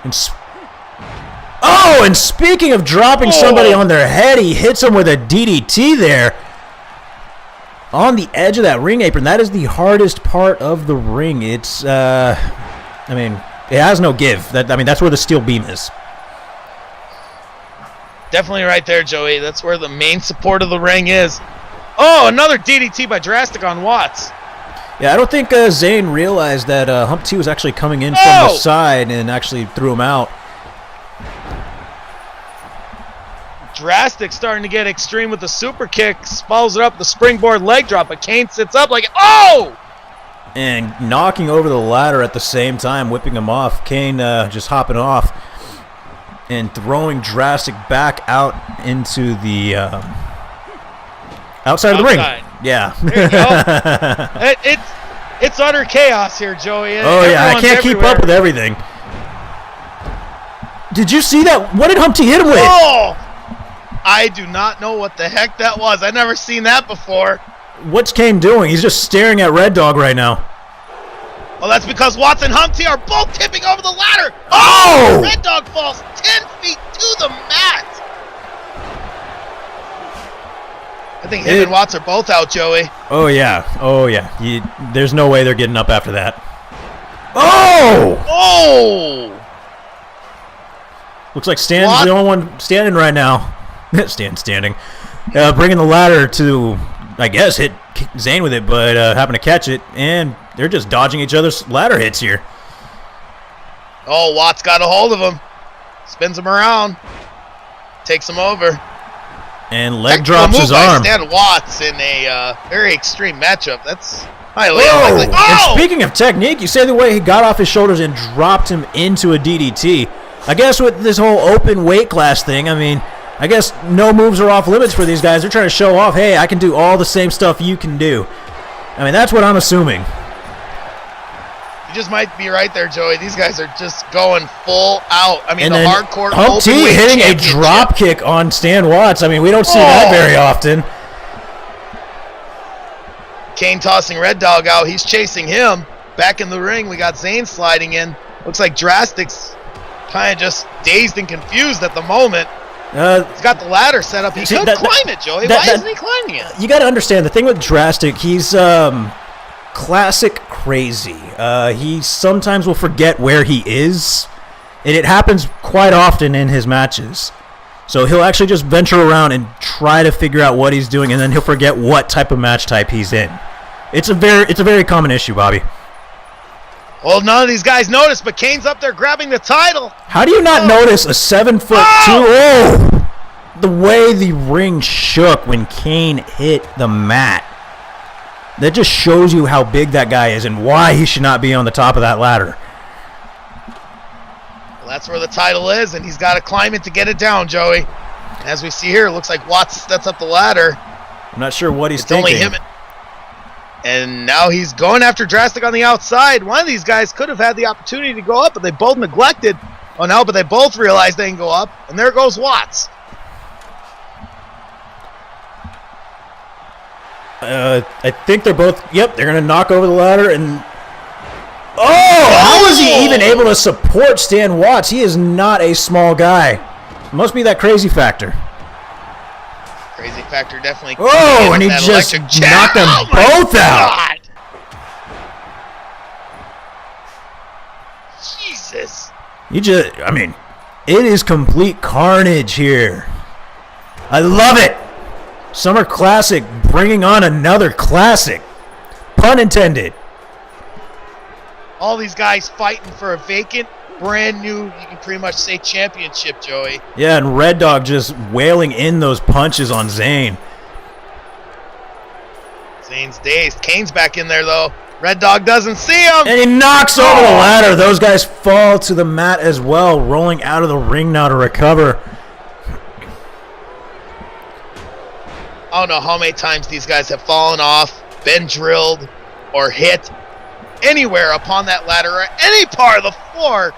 And speaking of dropping somebody on their head, he hits him with a DDT there. On the edge of that ring apron. That is the hardest part of the ring. It's, it has no give. That's where the steel beam is. Definitely right there, Joey. That's where the main support of the ring is. Oh, another DDT by Drastic on Watts. Yeah, I don't think Zayn realized that Humpty was actually coming in from the side and actually threw him out. Drastic starting to get extreme with the super kick. Follows it up with the springboard leg drop, but Kane sits up like, and knocking over the ladder at the same time, whipping him off. Kane just hopping off and throwing Drastic back out into the outside of the ring. Yeah. There you go. It's utter chaos here, Joey. I can't keep up with everything. Did you see that? What did Humpty hit him with? Oh! I do not know what the heck that was. I've never seen that before. What's Kane doing? He's just staring at Red Dog right now. Well, that's because Watts and Humpty are both tipping over the ladder. Oh! Red Dog falls 10 feet to the mat. I think him and Watts are both out, Joey. Oh, yeah. Oh, yeah. There's no way they're getting up after that. Oh! Oh! Looks like Stan's the only one standing right now. Stan's standing. Bringing the ladder to, I guess, hit Zayn with it, but happened to catch it, and they're just dodging each other's ladder hits here. Oh, Watts got a hold of him. Spins him around. Takes him over. And leg drops his arm. Stan Watts in a very extreme matchup. That's highly unlikely. And speaking of technique, you say the way he got off his shoulders and dropped him into a DDT. I guess with this whole open weight class thing, I mean, I guess no moves are off limits for these guys. They're trying to show off, hey, I can do all the same stuff you can do. I mean, that's what I'm assuming. You just might be right there, Joey. These guys are just going full out. I mean, and the hardcore Hump T hitting a drop kick on Stan Watts. I mean, we don't see that very often. Kane tossing Red Dog out. He's chasing him. Back in the ring, we got Zayn sliding in. Looks like Drastic's kind of just dazed and confused at the moment. He's got the ladder set up. He could climb it, Joey. Why isn't he climbing it? You got to understand, the thing with Drastic, he's classic crazy. He sometimes will forget where he is, and it happens quite often in his matches. So he'll actually just venture around and try to figure out what he's doing, and then he'll forget what type of match type he's in. It's a very common issue, Bobby. Well, none of these guys noticed, but Kane's up there grabbing the title. How do you not notice a 7'2"? Oh! The way the ring shook when Kane hit the mat. That just shows you how big that guy is and why he should not be on the top of that ladder. Well, that's where the title is, and he's got to climb it to get it down, Joey. As we see here, it looks like Watts sets up the ladder. I'm not sure what he's thinking. Only him. And now he's going after Drastic on the outside. One of these guys could have had the opportunity to go up, but they both neglected. Oh, no, but they both realized they can go up. And there goes Watts. I think they're both, they're going to knock over the ladder. And how is he even able to support Stan Watts? He is not a small guy. It must be that crazy factor. Crazy factor definitely. And he just knocked them both out. Jesus. It is complete carnage here. I love it. Summer Classic bringing on another classic. Pun intended. All these guys fighting for a vacant, brand new, you can pretty much say championship, Joey. Yeah, and Red Dog just wailing in those punches on Zayn. Zayn's dazed. Kane's back in there, though. Red Dog doesn't see him. And he knocks over the ladder. Those guys fall to the mat as well, rolling out of the ring now to recover. I don't know how many times these guys have fallen off, been drilled, or hit anywhere upon that ladder or any part of the floor,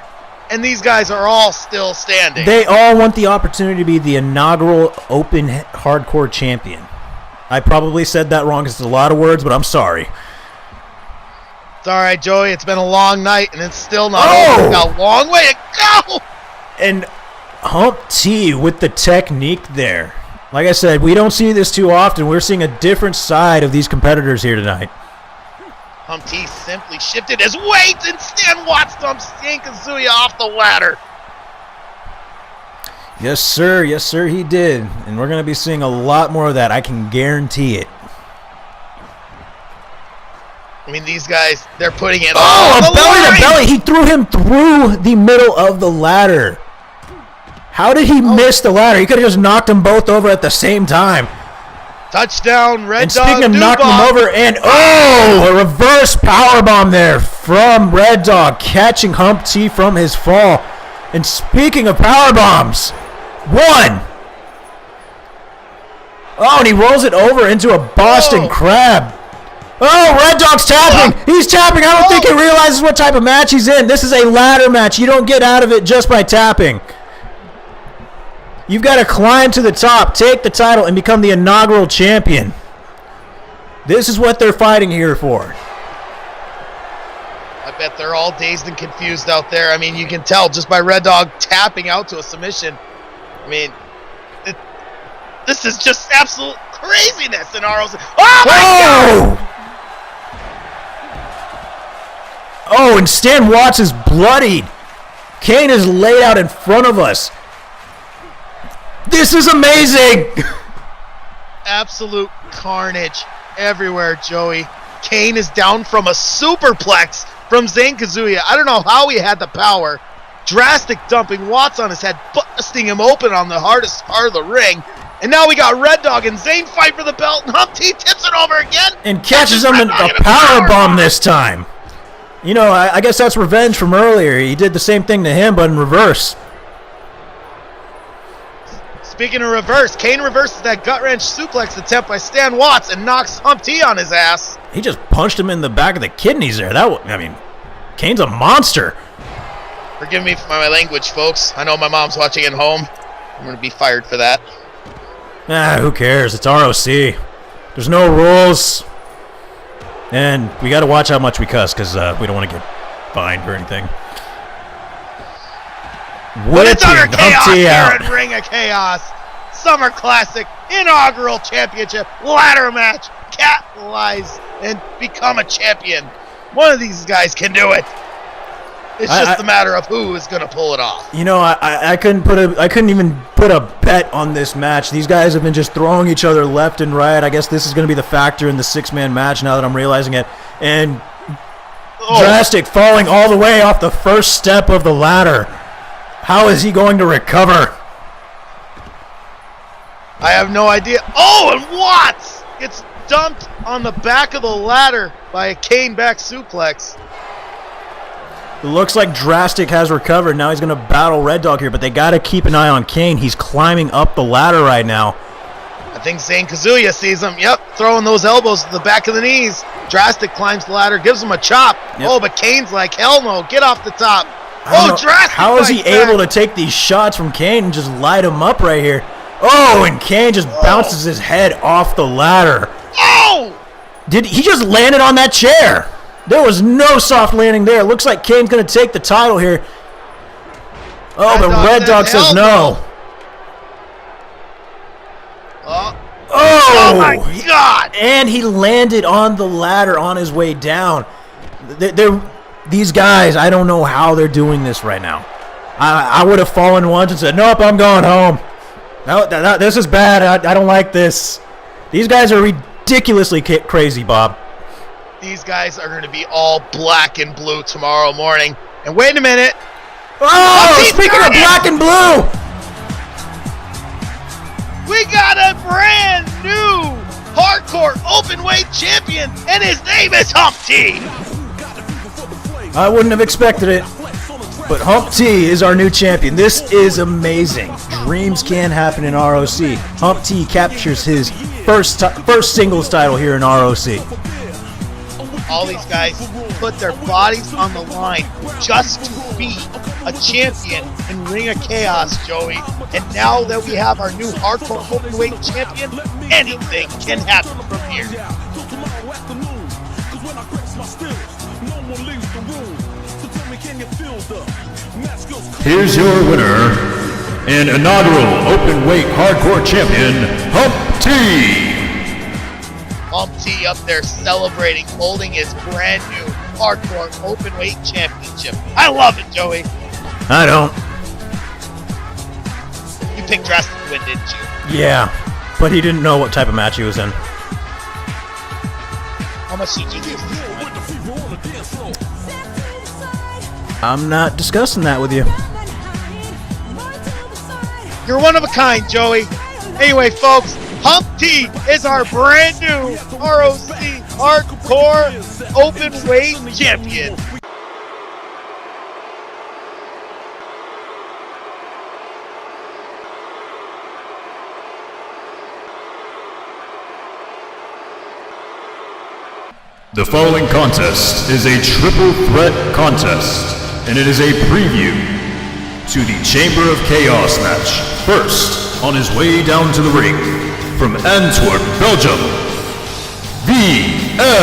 and these guys are all still standing. They all want the opportunity to be the inaugural Open Hardcore Champion. I probably said that wrong because it's a lot of words, but I'm sorry. It's all right, Joey. It's been a long night, and it's still not over. Got a long way to go. And Hump T with the technique there. Like I said, we don't see this too often. We're seeing a different side of these competitors here tonight. Hump T simply shifted his weight, and Stan Watts dumps Kazuya off the ladder. Yes, sir. Yes, sir, he did. And we're going to be seeing a lot more of that. I can guarantee it. I mean, these guys, they're putting it all on the belly to belly. He threw him through the middle of the ladder. How did he miss the ladder? He could have just knocked them both over at the same time. Touchdown, Red Dog. And speaking of knocking them over, and a reverse powerbomb there from Red Dog, catching Hump T from his fall. And speaking of powerbombs, one. And he rolls it over into a Boston Crab. Red Dog's tapping. He's tapping. I don't think he realizes what type of match he's in. This is a ladder match. You don't get out of it just by tapping. You've got to climb to the top, take the title, and become the inaugural champion. This is what they're fighting here for. I bet they're all dazed and confused out there. I mean, you can tell just by Red Dog tapping out to a submission. I mean, this is just absolute craziness in R.O.C. Oh my God! Oh, and Stan Watts is bloodied. Kane is laid out in front of us. This is amazing. Absolute carnage everywhere, Joey. Kane is down from a superplex from Zayn Kazuya. I don't know how he had the power. Drastic dumping Watts on his head, busting him open on the hardest part of the ring. And now we got Red Dog and Zayn fight for the belt, and Hump T tips it over again. And catches him in a power bomb this time. You know, I guess that's revenge from earlier. He did the same thing to him, but in reverse. Speaking of reverse, Kane reverses that gut wrench suplex attempt by Stan Watts and knocks Hump T on his ass. He just punched him in the back of the kidneys there. Kane's a monster. Forgive me for my language, folks. I know my mom's watching at home. I'm going to be fired for that. Who cares? It's R.O.C. There's no rules. And we got to watch how much we cuss because we don't want to get fined or anything. But it's under chaos here at Ring of Chaos. Summer Classic, inaugural championship, ladder match, capitalize and become a champion. One of these guys can do it. It's just a matter of who is going to pull it off. You know, I couldn't even put a bet on this match. These guys have been just throwing each other left and right. I guess this is going to be the factor in the six-man match now that I'm realizing it. And Drastic falling all the way off the first step of the ladder. How is he going to recover? I have no idea. Oh, and Watts gets dumped on the back of the ladder by a Kane back suplex. It looks like Drastic has recovered. Now he's going to battle Red Dog here, but they got to keep an eye on Kane. He's climbing up the ladder right now. I think Zayn Kazuya sees him. Yep, throwing those elbows to the back of the knees. Drastic climbs the ladder, gives him a chop. Yep. Oh, but Kane's like, hell no, get off the top. Oh, Drastic! How is he able to take these shots from Kane and just light him up right here? Oh, and Kane just bounces his head off the ladder. Oh! He just landed on that chair? There was no soft landing there. It looks like Kane's going to take the title here. Oh, but Red Dog says no. Oh my God! And he landed on the ladder on his way down. These guys, I don't know how they're doing this right now. I would have fallen once and said, nope, I'm going home. No, this is bad. I don't like this. These guys are ridiculously crazy, Bob. These guys are going to be all black and blue tomorrow morning. And wait a minute. Oh, speaking of black and blue. We got a brand new hardcore openweight champion, and his name is Hump T. I wouldn't have expected it, but Hump T is our new champion. This is amazing. Dreams can happen in R.O.C. Hump T captures his first singles title here in R.O.C. All these guys put their bodies on the line just to be a champion in Ring of Chaos, Joey. And now that we have our new hardcore openweight champion, anything can happen from here. Here's your winner and inaugural openweight hardcore champion, Hump T. Hump T up there celebrating, holding his brand new hardcore openweight championship. I love it, Joey. I don't. You picked Drastic to win, didn't you? Yeah, but he didn't know what type of match he was in. How much did you do? I'm not discussing that with you. You're one of a kind, Joey. Anyway, folks, Hump T is our brand new R.O.C. hardcore openweight champion. The following contest is a triple threat contest, and it is a preview to the Chamber of Chaos match. First, on his way down to the ring, from Antwerp, Belgium, VLK.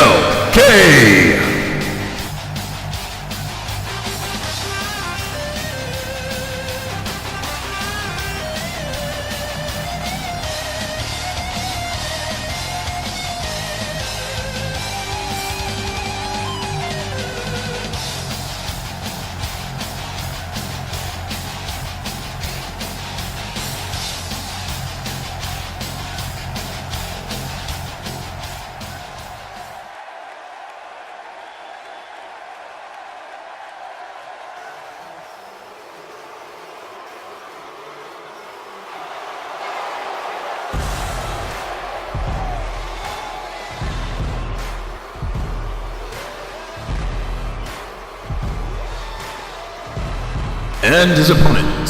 And his opponent,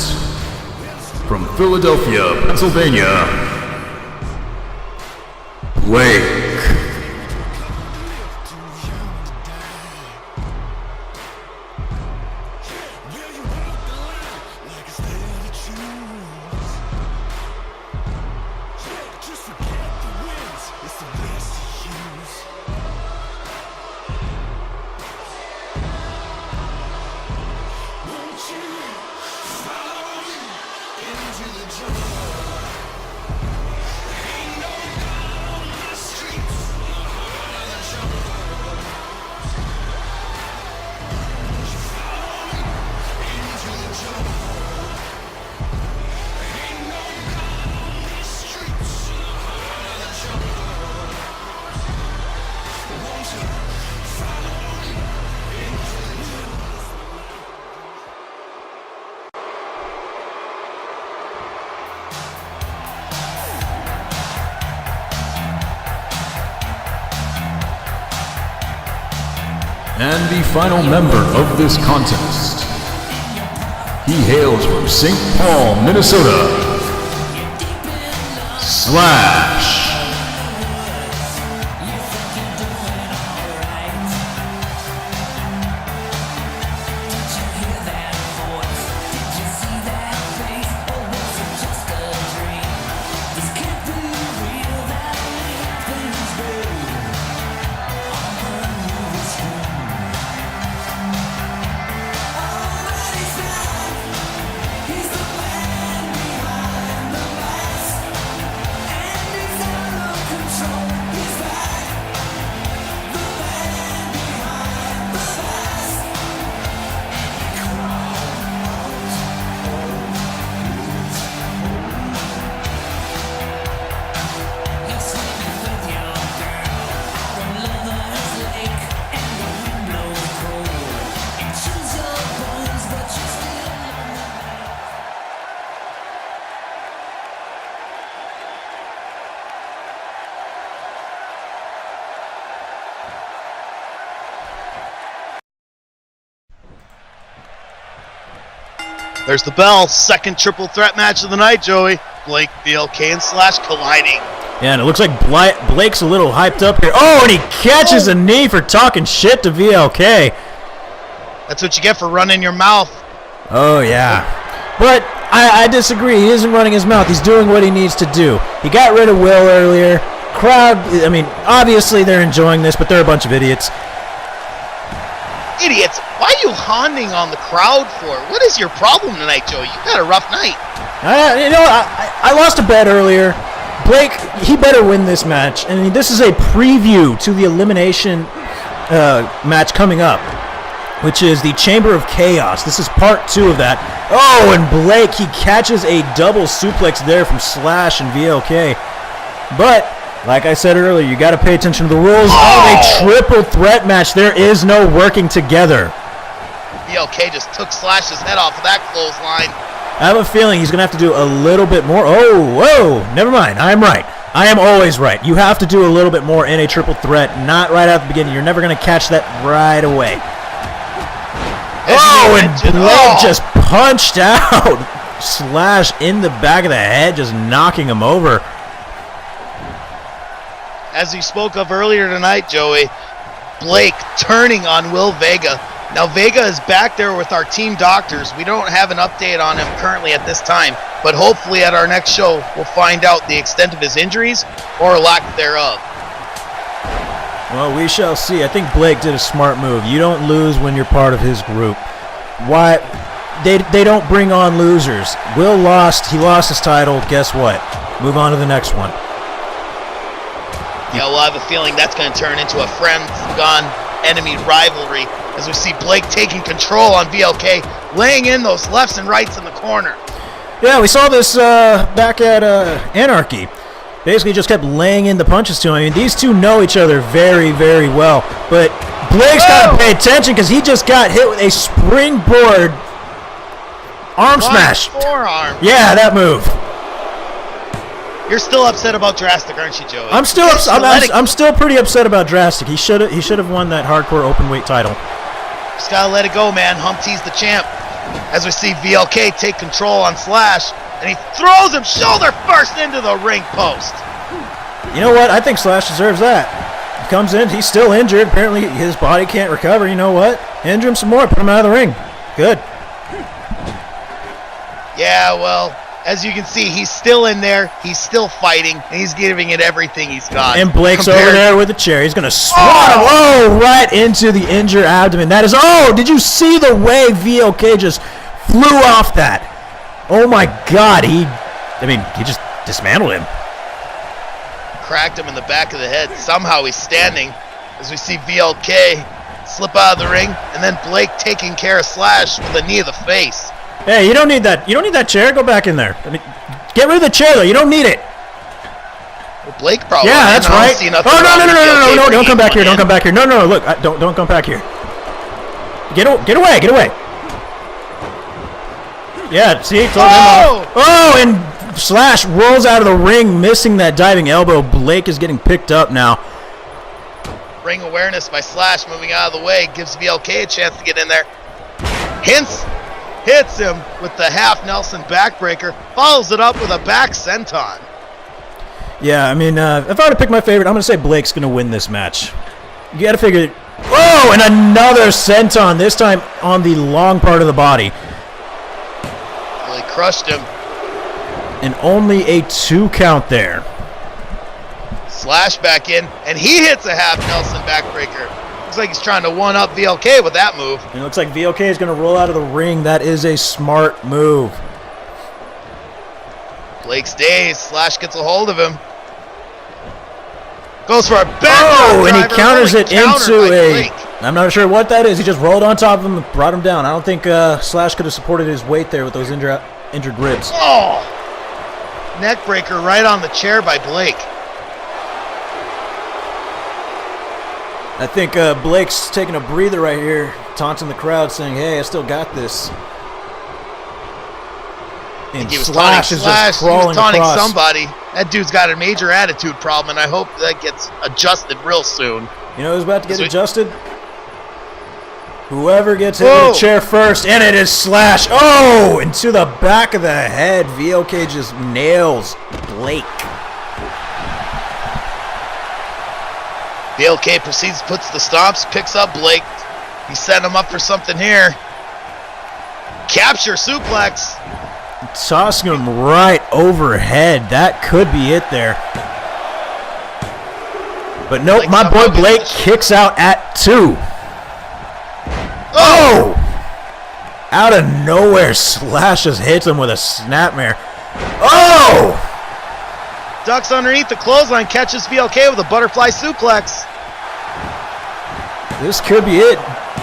from Philadelphia, Pennsylvania, Blake. And the final member of this contest. He hails from St. Paul, Minnesota. Slash. There's the bell. Second triple threat match of the night, Joey. Blake, VLK, and Slash colliding. Yeah, and it looks like Blake's a little hyped up here. Oh, and he catches a knee for talking shit to VLK. That's what you get for running your mouth. Oh, yeah. But I disagree. He isn't running his mouth. He's doing what he needs to do. He got rid of Will earlier. Crowd, I mean, obviously they're enjoying this, but they're a bunch of idiots. Idiots. Why are you hounding on the crowd for? What is your problem tonight, Joey? You've had a rough night. I lost a bet earlier. Blake, he better win this match. And this is a preview to the elimination match coming up, which is the Chamber of Chaos. This is part 2 of that. Oh, and Blake, he catches a double suplex there from Slash and VLK. But, like I said earlier, you got to pay attention to the rules of a triple threat match. There is no working together. VLK just took Slash's head off of that clothesline. I have a feeling he's going to have to do a little bit more. Oh, whoa, never mind. I am right. I am always right. You have to do a little bit more in a triple threat, not right at the beginning. You're never going to catch that right away. Oh, and Blake just punched out Slash in the back of the head, just knocking him over. As we spoke of earlier tonight, Joey, Blake turning on Will Vega. Now, Vega is back there with our team doctors. We don't have an update on him currently at this time, but hopefully at our next show, we'll find out the extent of his injuries or lack thereof. Well, we shall see. I think Blake did a smart move. You don't lose when you're part of his group. Why? They don't bring on losers. Will lost. He lost his title. Guess what? Move on to the next one. Yeah, well, I have a feeling that's going to turn into a friend-gone-enemy rivalry as we see Blake taking control on VLK, laying in those lefts and rights in the corner. Yeah, we saw this back at Anarchy. Basically just kept laying in the punches to him. I mean, these two know each other very, very well. But Blake's got to pay attention because he just got hit with a springboard arm smash. Forearm. Yeah, that move. You're still upset about Drastic, aren't you, Joey? I'm still I'm still pretty upset about Drastic. He should have won that hardcore open weight title. Just gotta let it go, man. Humpty's the champ. As we see VLK take control on Slash, and he throws him shoulder first into the ring post. You know what? I think Slash deserves that. He comes in, he's still injured. Apparently his body can't recover. You know what? Injure him some more, put him out of the ring. Good. Yeah, well, as you can see, he's still in there. He's still fighting, and he's giving it everything he's got. And Blake's over there with the chair. He's going to swat him. Oh, right into the injured abdomen. That is, oh, did you see the way VLK just flew off that? Oh, my God. He just dismantled him. Cracked him in the back of the head. Somehow he's standing as we see VLK slip out of the ring, and then Blake taking care of Slash with a knee of the face. Hey, you don't need that. You don't need that chair. Go back in there. I mean, get rid of the chair, though. You don't need it. Well, Blake probably. Yeah, that's right. Oh, no! Don't come back here. Don't come back here. No. Look, don't come back here. Get away. Get away. Yeah, see? Oh, and Slash rolls out of the ring, missing that diving elbow. Blake is getting picked up now. Ring awareness by Slash moving out of the way gives VLK a chance to get in there. Hits him with the half Nelson backbreaker, follows it up with a back senton. Yeah, I mean, if I were to pick my favorite, I'm going to say Blake's going to win this match. You got to figure. Oh, and another senton, this time on the long part of the body. Really crushed him. And only a 2 count there. Slash back in, and he hits a half Nelson backbreaker. Looks like he's trying to one-up VLK with that move. And it looks like VLK is going to roll out of the ring. That is a smart move. Blake's dazed. Slash gets a hold of him. Goes for a back. Oh, and he counters it into a... I'm not sure what that is. He just rolled on top of him and brought him down. I don't think Slash could have supported his weight there with those injured ribs. Oh! Neck breaker right on the chair by Blake. I think Blake's taking a breather right here, taunting the crowd, saying, hey, I still got this. And Slash is just crawling across. He was taunting somebody. That dude's got a major attitude problem, and I hope that gets adjusted real soon. You know who's about to get adjusted? Whoever gets hit with a chair first, and it is Slash. Oh, into the back of the head. VLK just nails Blake. VLK proceeds, puts the stomps, picks up Blake. He set him up for something here. Capture suplex. Tossing him right overhead. That could be it there. But nope, my boy Blake kicks out at 2. Oh! Out of nowhere, Slash just hits him with a snapmare. Oh! Ducks underneath the clothesline, catches VLK with a butterfly suplex. This could be it.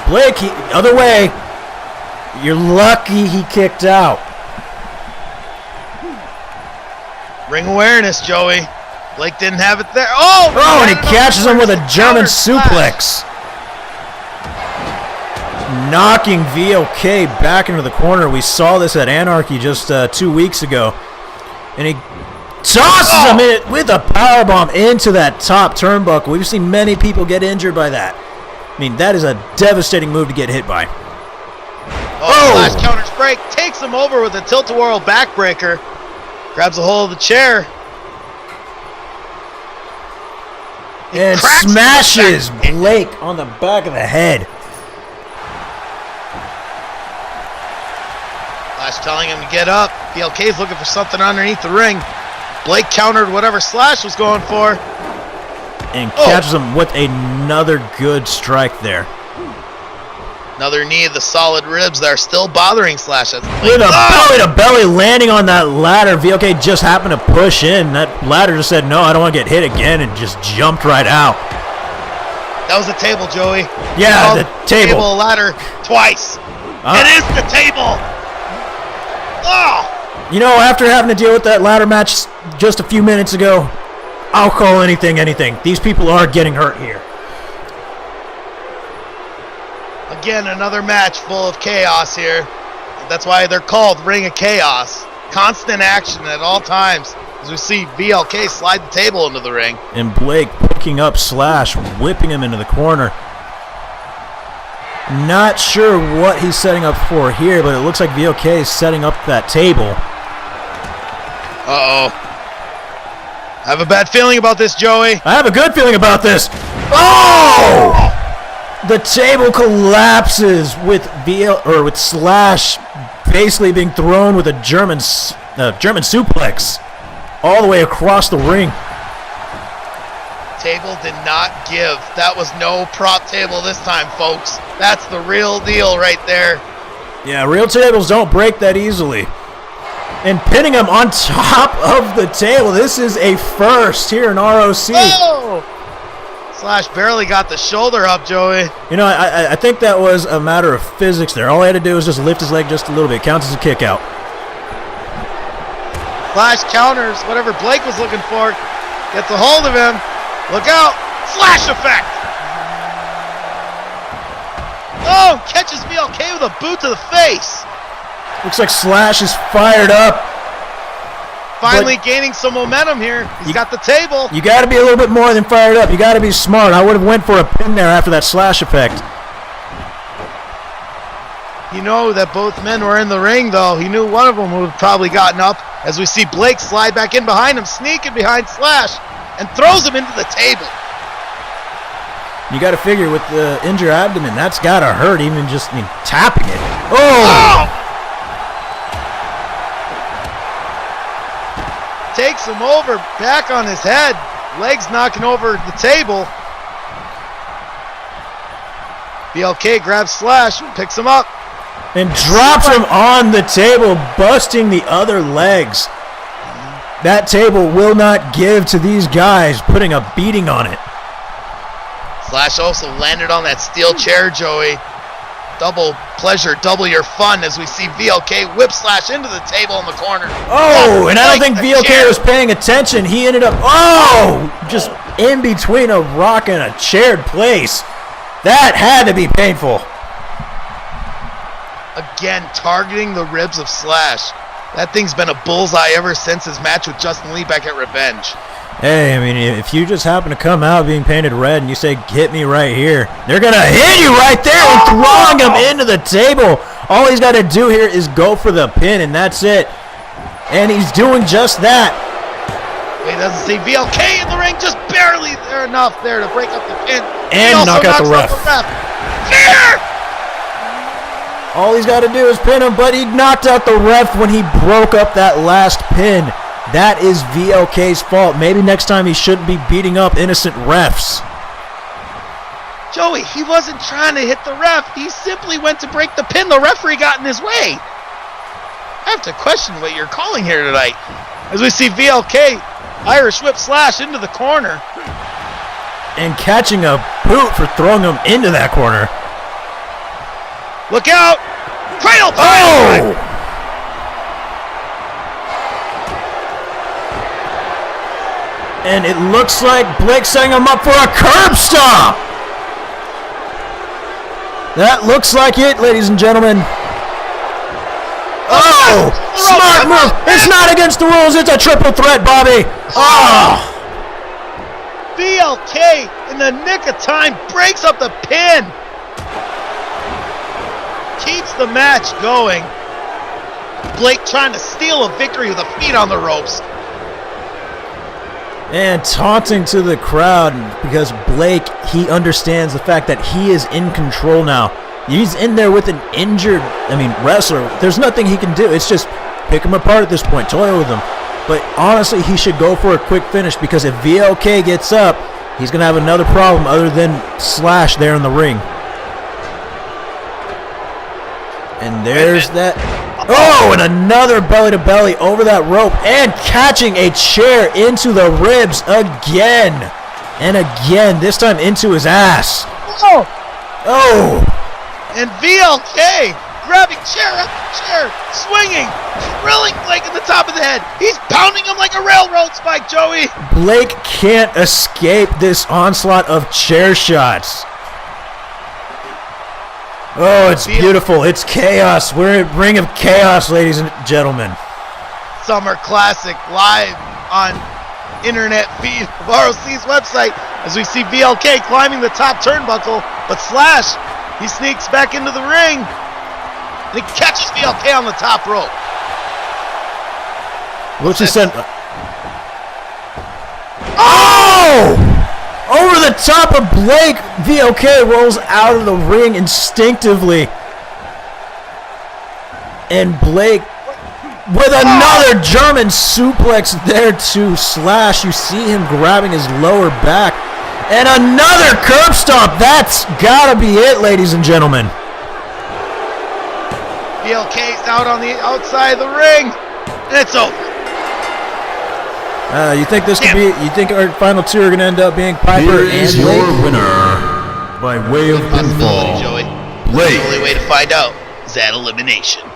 Blake, other way. You're lucky he kicked out. Ring awareness, Joey. Blake didn't have it there. Oh, and he catches him with a German suplex. Knocking VLK back into the corner. We saw this at Anarchy just 2 weeks ago. And he tosses him in with a powerbomb into that top turnbuckle. We've seen many people get injured by that. I mean, that is a devastating move to get hit by. Slash counters break, takes him over with a tilt-a-whirl backbreaker. Grabs a hold of the chair. And smashes Blake on the back of the head. Slash telling him to get up. VLK's looking for something underneath the ring. Blake countered whatever Slash was going for. And catches him with another good strike there. Another knee of the solid ribs that are still bothering Slash. With a belly-to-belly landing on that ladder. VLK just happened to push in. That ladder just said, no, I don't want to get hit again, and just jumped right out. That was a table, Joey. Yeah, the table. Ladder twice. It is the table. You know, after having to deal with that ladder match just a few minutes ago, I'll call anything. These people are getting hurt here. Again, another match full of chaos here. That's why they're called Ring of Chaos. Constant action at all times as we see VLK slide the table into the ring. And Blake picking up Slash, whipping him into the corner. Not sure what he's setting up for here, but it looks like VOK is setting up that table. Uh-oh. I have a bad feeling about this, Joey. I have a good feeling about this. Oh! The table collapses with Slash basically being thrown with a German suplex all the way across the ring. Table did not give. That was no prop table this time, folks. That's the real deal right there. Yeah, real tables don't break that easily. And pinning him on top of the table. This is a first here in ROC. Oh! Slash barely got the shoulder up, Joey. You know, I think that was a matter of physics there. All he had to do was just lift his leg just a little bit. Counts as a kick out. Slash counters whatever Blake was looking for. Gets a hold of him. Look out! Slash effect! Oh, catches VLK with a boot to the face. Looks like Slash is fired up. Finally gaining some momentum here. He's got the table. You got to be a little bit more than fired up. You got to be smart. I would have went for a pin there after that Slash effect. You know that both men were in the ring, though. He knew one of them would have probably gotten up. As we see Blake slide back in behind him, sneaking behind Slash, and throws him into the table. You got to figure with the injured abdomen, that's got to hurt, even just tapping it. Oh! Takes him over, back on his head. Legs knocking over the table. BLK grabs Slash, picks him up. And drops him on the table, busting the other legs. That table will not give to these guys, putting a beating on it. Slash also landed on that steel chair, Joey. Double pleasure, double your fun as we see VLK whip Slash into the table in the corner. Oh, and I don't think VLK was paying attention. He ended up, just in between a rock and a chaired place. That had to be painful. Again, targeting the ribs of Slash. That thing's been a bullseye ever since his match with Justin Lee back at Revenge. Hey, I mean, if you just happen to come out being painted red and you say, hit me right here, they're going to hit you right there and throwing him into the table. All he's got to do here is go for the pin, and that's it. And he's doing just that. He doesn't see VLK in the ring, just barely there enough there to break up the pin. And knock out the ref. Fear! All he's got to do is pin him, but he knocked out the ref when he broke up that last pin. That is VLK's fault. Maybe next time he shouldn't be beating up innocent refs. Joey, he wasn't trying to hit the ref. He simply went to break the pin. The referee got in his way. I have to question what you're calling here tonight. As we see VLK Irish whip Slash into the corner. And catching a boot for throwing him into that corner. Look out! Cradle! Oh! And it looks like Blake's setting him up for a curb stomp. That looks like it, ladies and gentlemen. Oh! Smart move! It's not against the rules, it's a triple threat, Bobby! Oh! VLK, in the nick of time, breaks up the pin. Keeps the match going. Blake trying to steal a victory with a feet on the ropes. And taunting to the crowd because Blake, he understands the fact that he is in control now. He's in there with an injured, wrestler. There's nothing he can do. It's just pick him apart at this point, toy with him. But honestly, he should go for a quick finish because if VLK gets up, he's going to have another problem other than Slash there in the ring. And there's that. Oh, and another belly-to-belly over that rope and catching a chair into the ribs again. And again, this time into his ass. Oh. And VLK grabbing chair after chair, swinging, drilling Blake in the top of the head. He's pounding him like a railroad spike, Joey. Blake can't escape this onslaught of chair shots. Oh, it's beautiful. It's chaos. We're in Ring of Chaos, ladies and gentlemen. Summer Classic live on internet feed of R.O.C's website as we see VLK climbing the top turnbuckle, but Slash He sneaks back into the ring. And he catches VLK on the top rope. Lucha sent. Oh! Over the top of Blake, VLK rolls out of the ring instinctively. And Blake with another German suplex there to Slash. You see him grabbing his lower back. And another curb stomp. That's got to be it, ladies and gentlemen. VLK's out on the outside of the ring. And it's over. You think this could be? You think our final two are going to end up being Piper Here is and your Blake? winner by way of Possibility, pinfall, Joey. Blake. The only way to find out is at elimination.